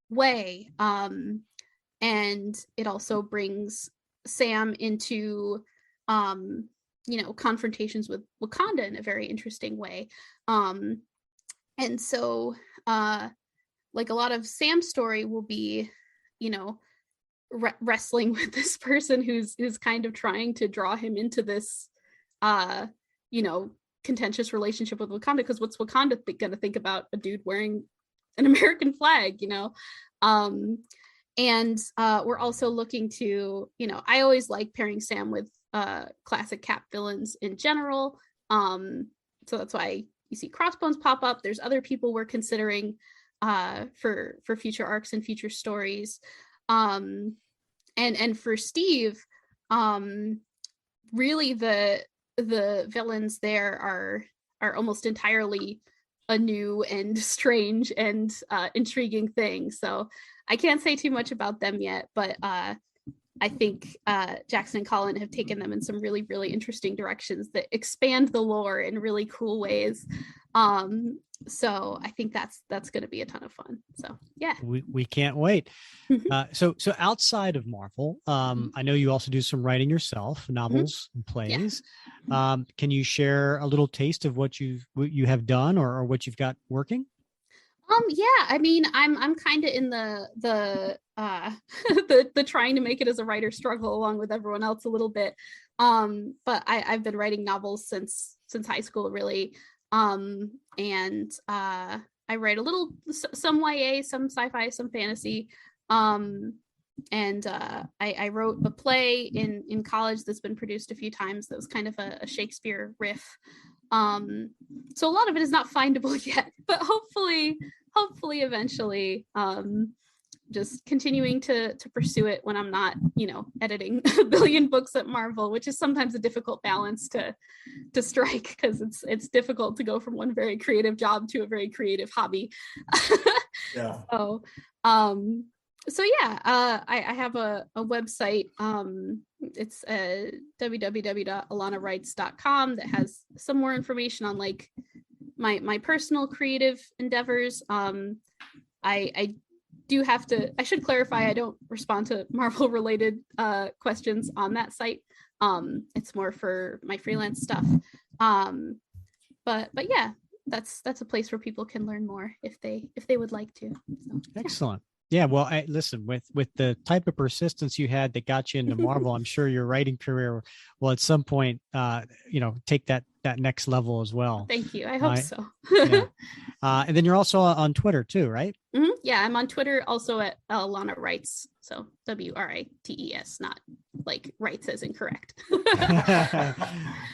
D: way, and it also brings Sam into confrontations with Wakanda in a very interesting way, and so like a lot of Sam's story will be wrestling with this person who's kind of trying to draw him into this contentious relationship with Wakanda, because what's Wakanda gonna think about a dude wearing an American flag, and we're also looking to, I always like pairing Sam with classic Cap villains in general, so that's why you see Crossbones pop up. There's other people we're considering for future arcs and future stories, and for Steve, really the villains there are almost entirely a new and strange and intriguing thing. So I can't say too much about them yet, but I think Jackson and Colin have taken them in some really, really interesting directions that expand the lore in really cool ways. So I think that's going to be a ton of fun. So yeah,
B: we can't wait. So outside of Marvel, I know you also do some writing yourself, novels and plays. Yeah. Can you share a little taste of what you have done or what you've got working?
D: Yeah, I mean, I'm kind of in the trying to make it as a writer struggle along with everyone else a little bit. But I've been writing novels since high school, really. And I write a little, some YA, some sci-fi, some fantasy. And I wrote a play in college that's been produced a few times. That was kind of a Shakespeare riff. So a lot of it is not findable yet, but hopefully eventually, just continuing to pursue it when I'm not, editing a billion books at Marvel, which is sometimes a difficult balance to strike, because it's difficult to go from one very creative job to a very creative hobby.
C: Yeah.
D: So yeah, I have a website. It's www.alannawrites.com that has some more information on like my personal creative endeavors. I do have to, I should clarify, I don't respond to Marvel related questions on that site. It's more for my freelance stuff. But yeah, that's a place where people can learn more if they would like to. So,
B: excellent. Yeah, well, listen, with the type of persistence you had that got you into Marvel, I'm sure your writing career will at some point, take that that next level as well.
D: Thank you. I hope so.
B: Yeah. And then you're also on Twitter too, right?
D: Mm-hmm. Yeah, I'm on Twitter also at Alanna Writes. So WRITES, not like Writes as incorrect.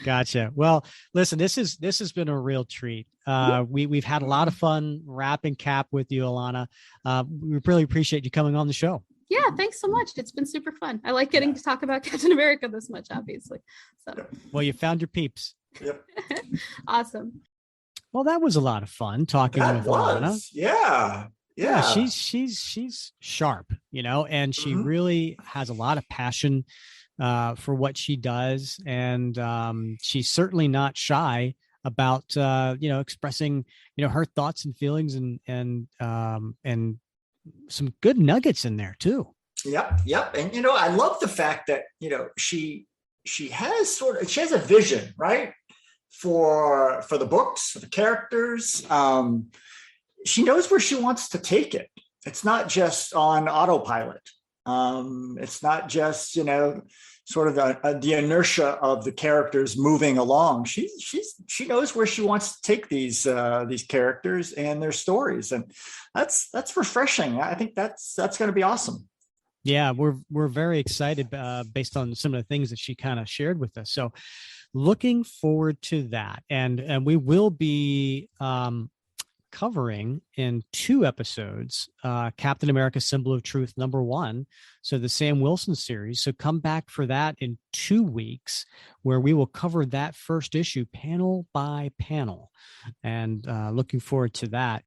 B: Gotcha. Well, listen, this has been a real treat. We've had a lot of fun wrapping cap with you, Alanna. We really appreciate you coming on the show.
D: Yeah, thanks so much. It's been super fun. I like getting to talk about Captain America this much, obviously. So
B: well, you found your peeps.
C: Yep.
D: Awesome.
B: Well, that was a lot of fun talking with Alanna.
C: Yeah.
B: She's sharp, and she really has a lot of passion for what she does, and she's certainly not shy about expressing her thoughts and feelings, and some good nuggets in there too.
C: Yep. And I love the fact that she has a vision, right, for the books, for the characters. She knows where she wants to take it. It's not just on autopilot. It's not just sort of the inertia of the characters moving along. She knows where she wants to take these characters and their stories, and that's refreshing. I think that's going to be awesome.
B: Yeah, we're very excited based on some of the things that she kind of shared with us. So, looking forward to that, and we will be covering in 2 episodes Captain America Symbol of Truth #1, so the Sam Wilson series. So come back for that in 2 weeks, where we will cover that first issue panel by panel, and looking forward to that.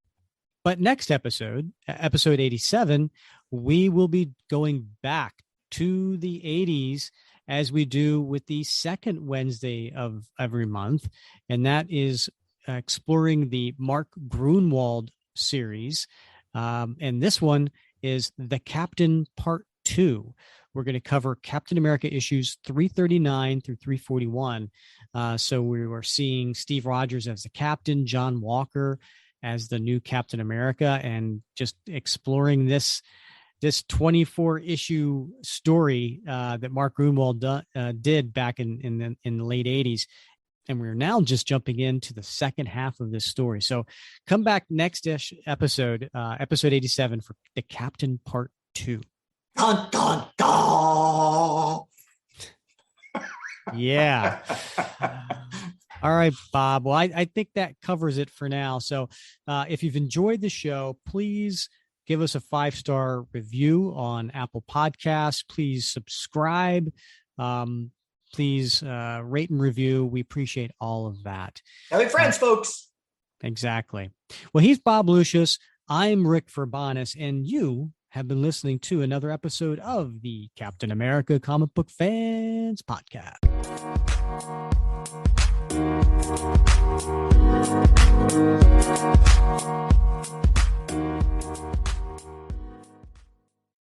B: But next episode 87, we will be going back to the 80s, as we do with the second Wednesday of every month, and that is exploring the Mark Gruenwald series. And this one is The Captain Part 2. We're going to cover Captain America issues 339 through 341. So we are seeing Steve Rogers as the captain, John Walker as the new Captain America, and just exploring this 24-issue story that Mark Gruenwald did back in the late 80s. And we're now just jumping into the second half of this story. So come back next episode, episode 87, for The Captain Part 2.
C: Dun, dun, dun.
B: Yeah. All right, Bob. Well, I think that covers it for now. So if you've enjoyed the show, please give us a 5-star review on Apple Podcasts. Please subscribe. Please rate and review. We appreciate all of that.
C: Having friends, folks.
B: Exactly. Well, he's Bob Lucius. I'm Rick Verbanis, and you have been listening to another episode of the Captain America Comic Book Fans Podcast.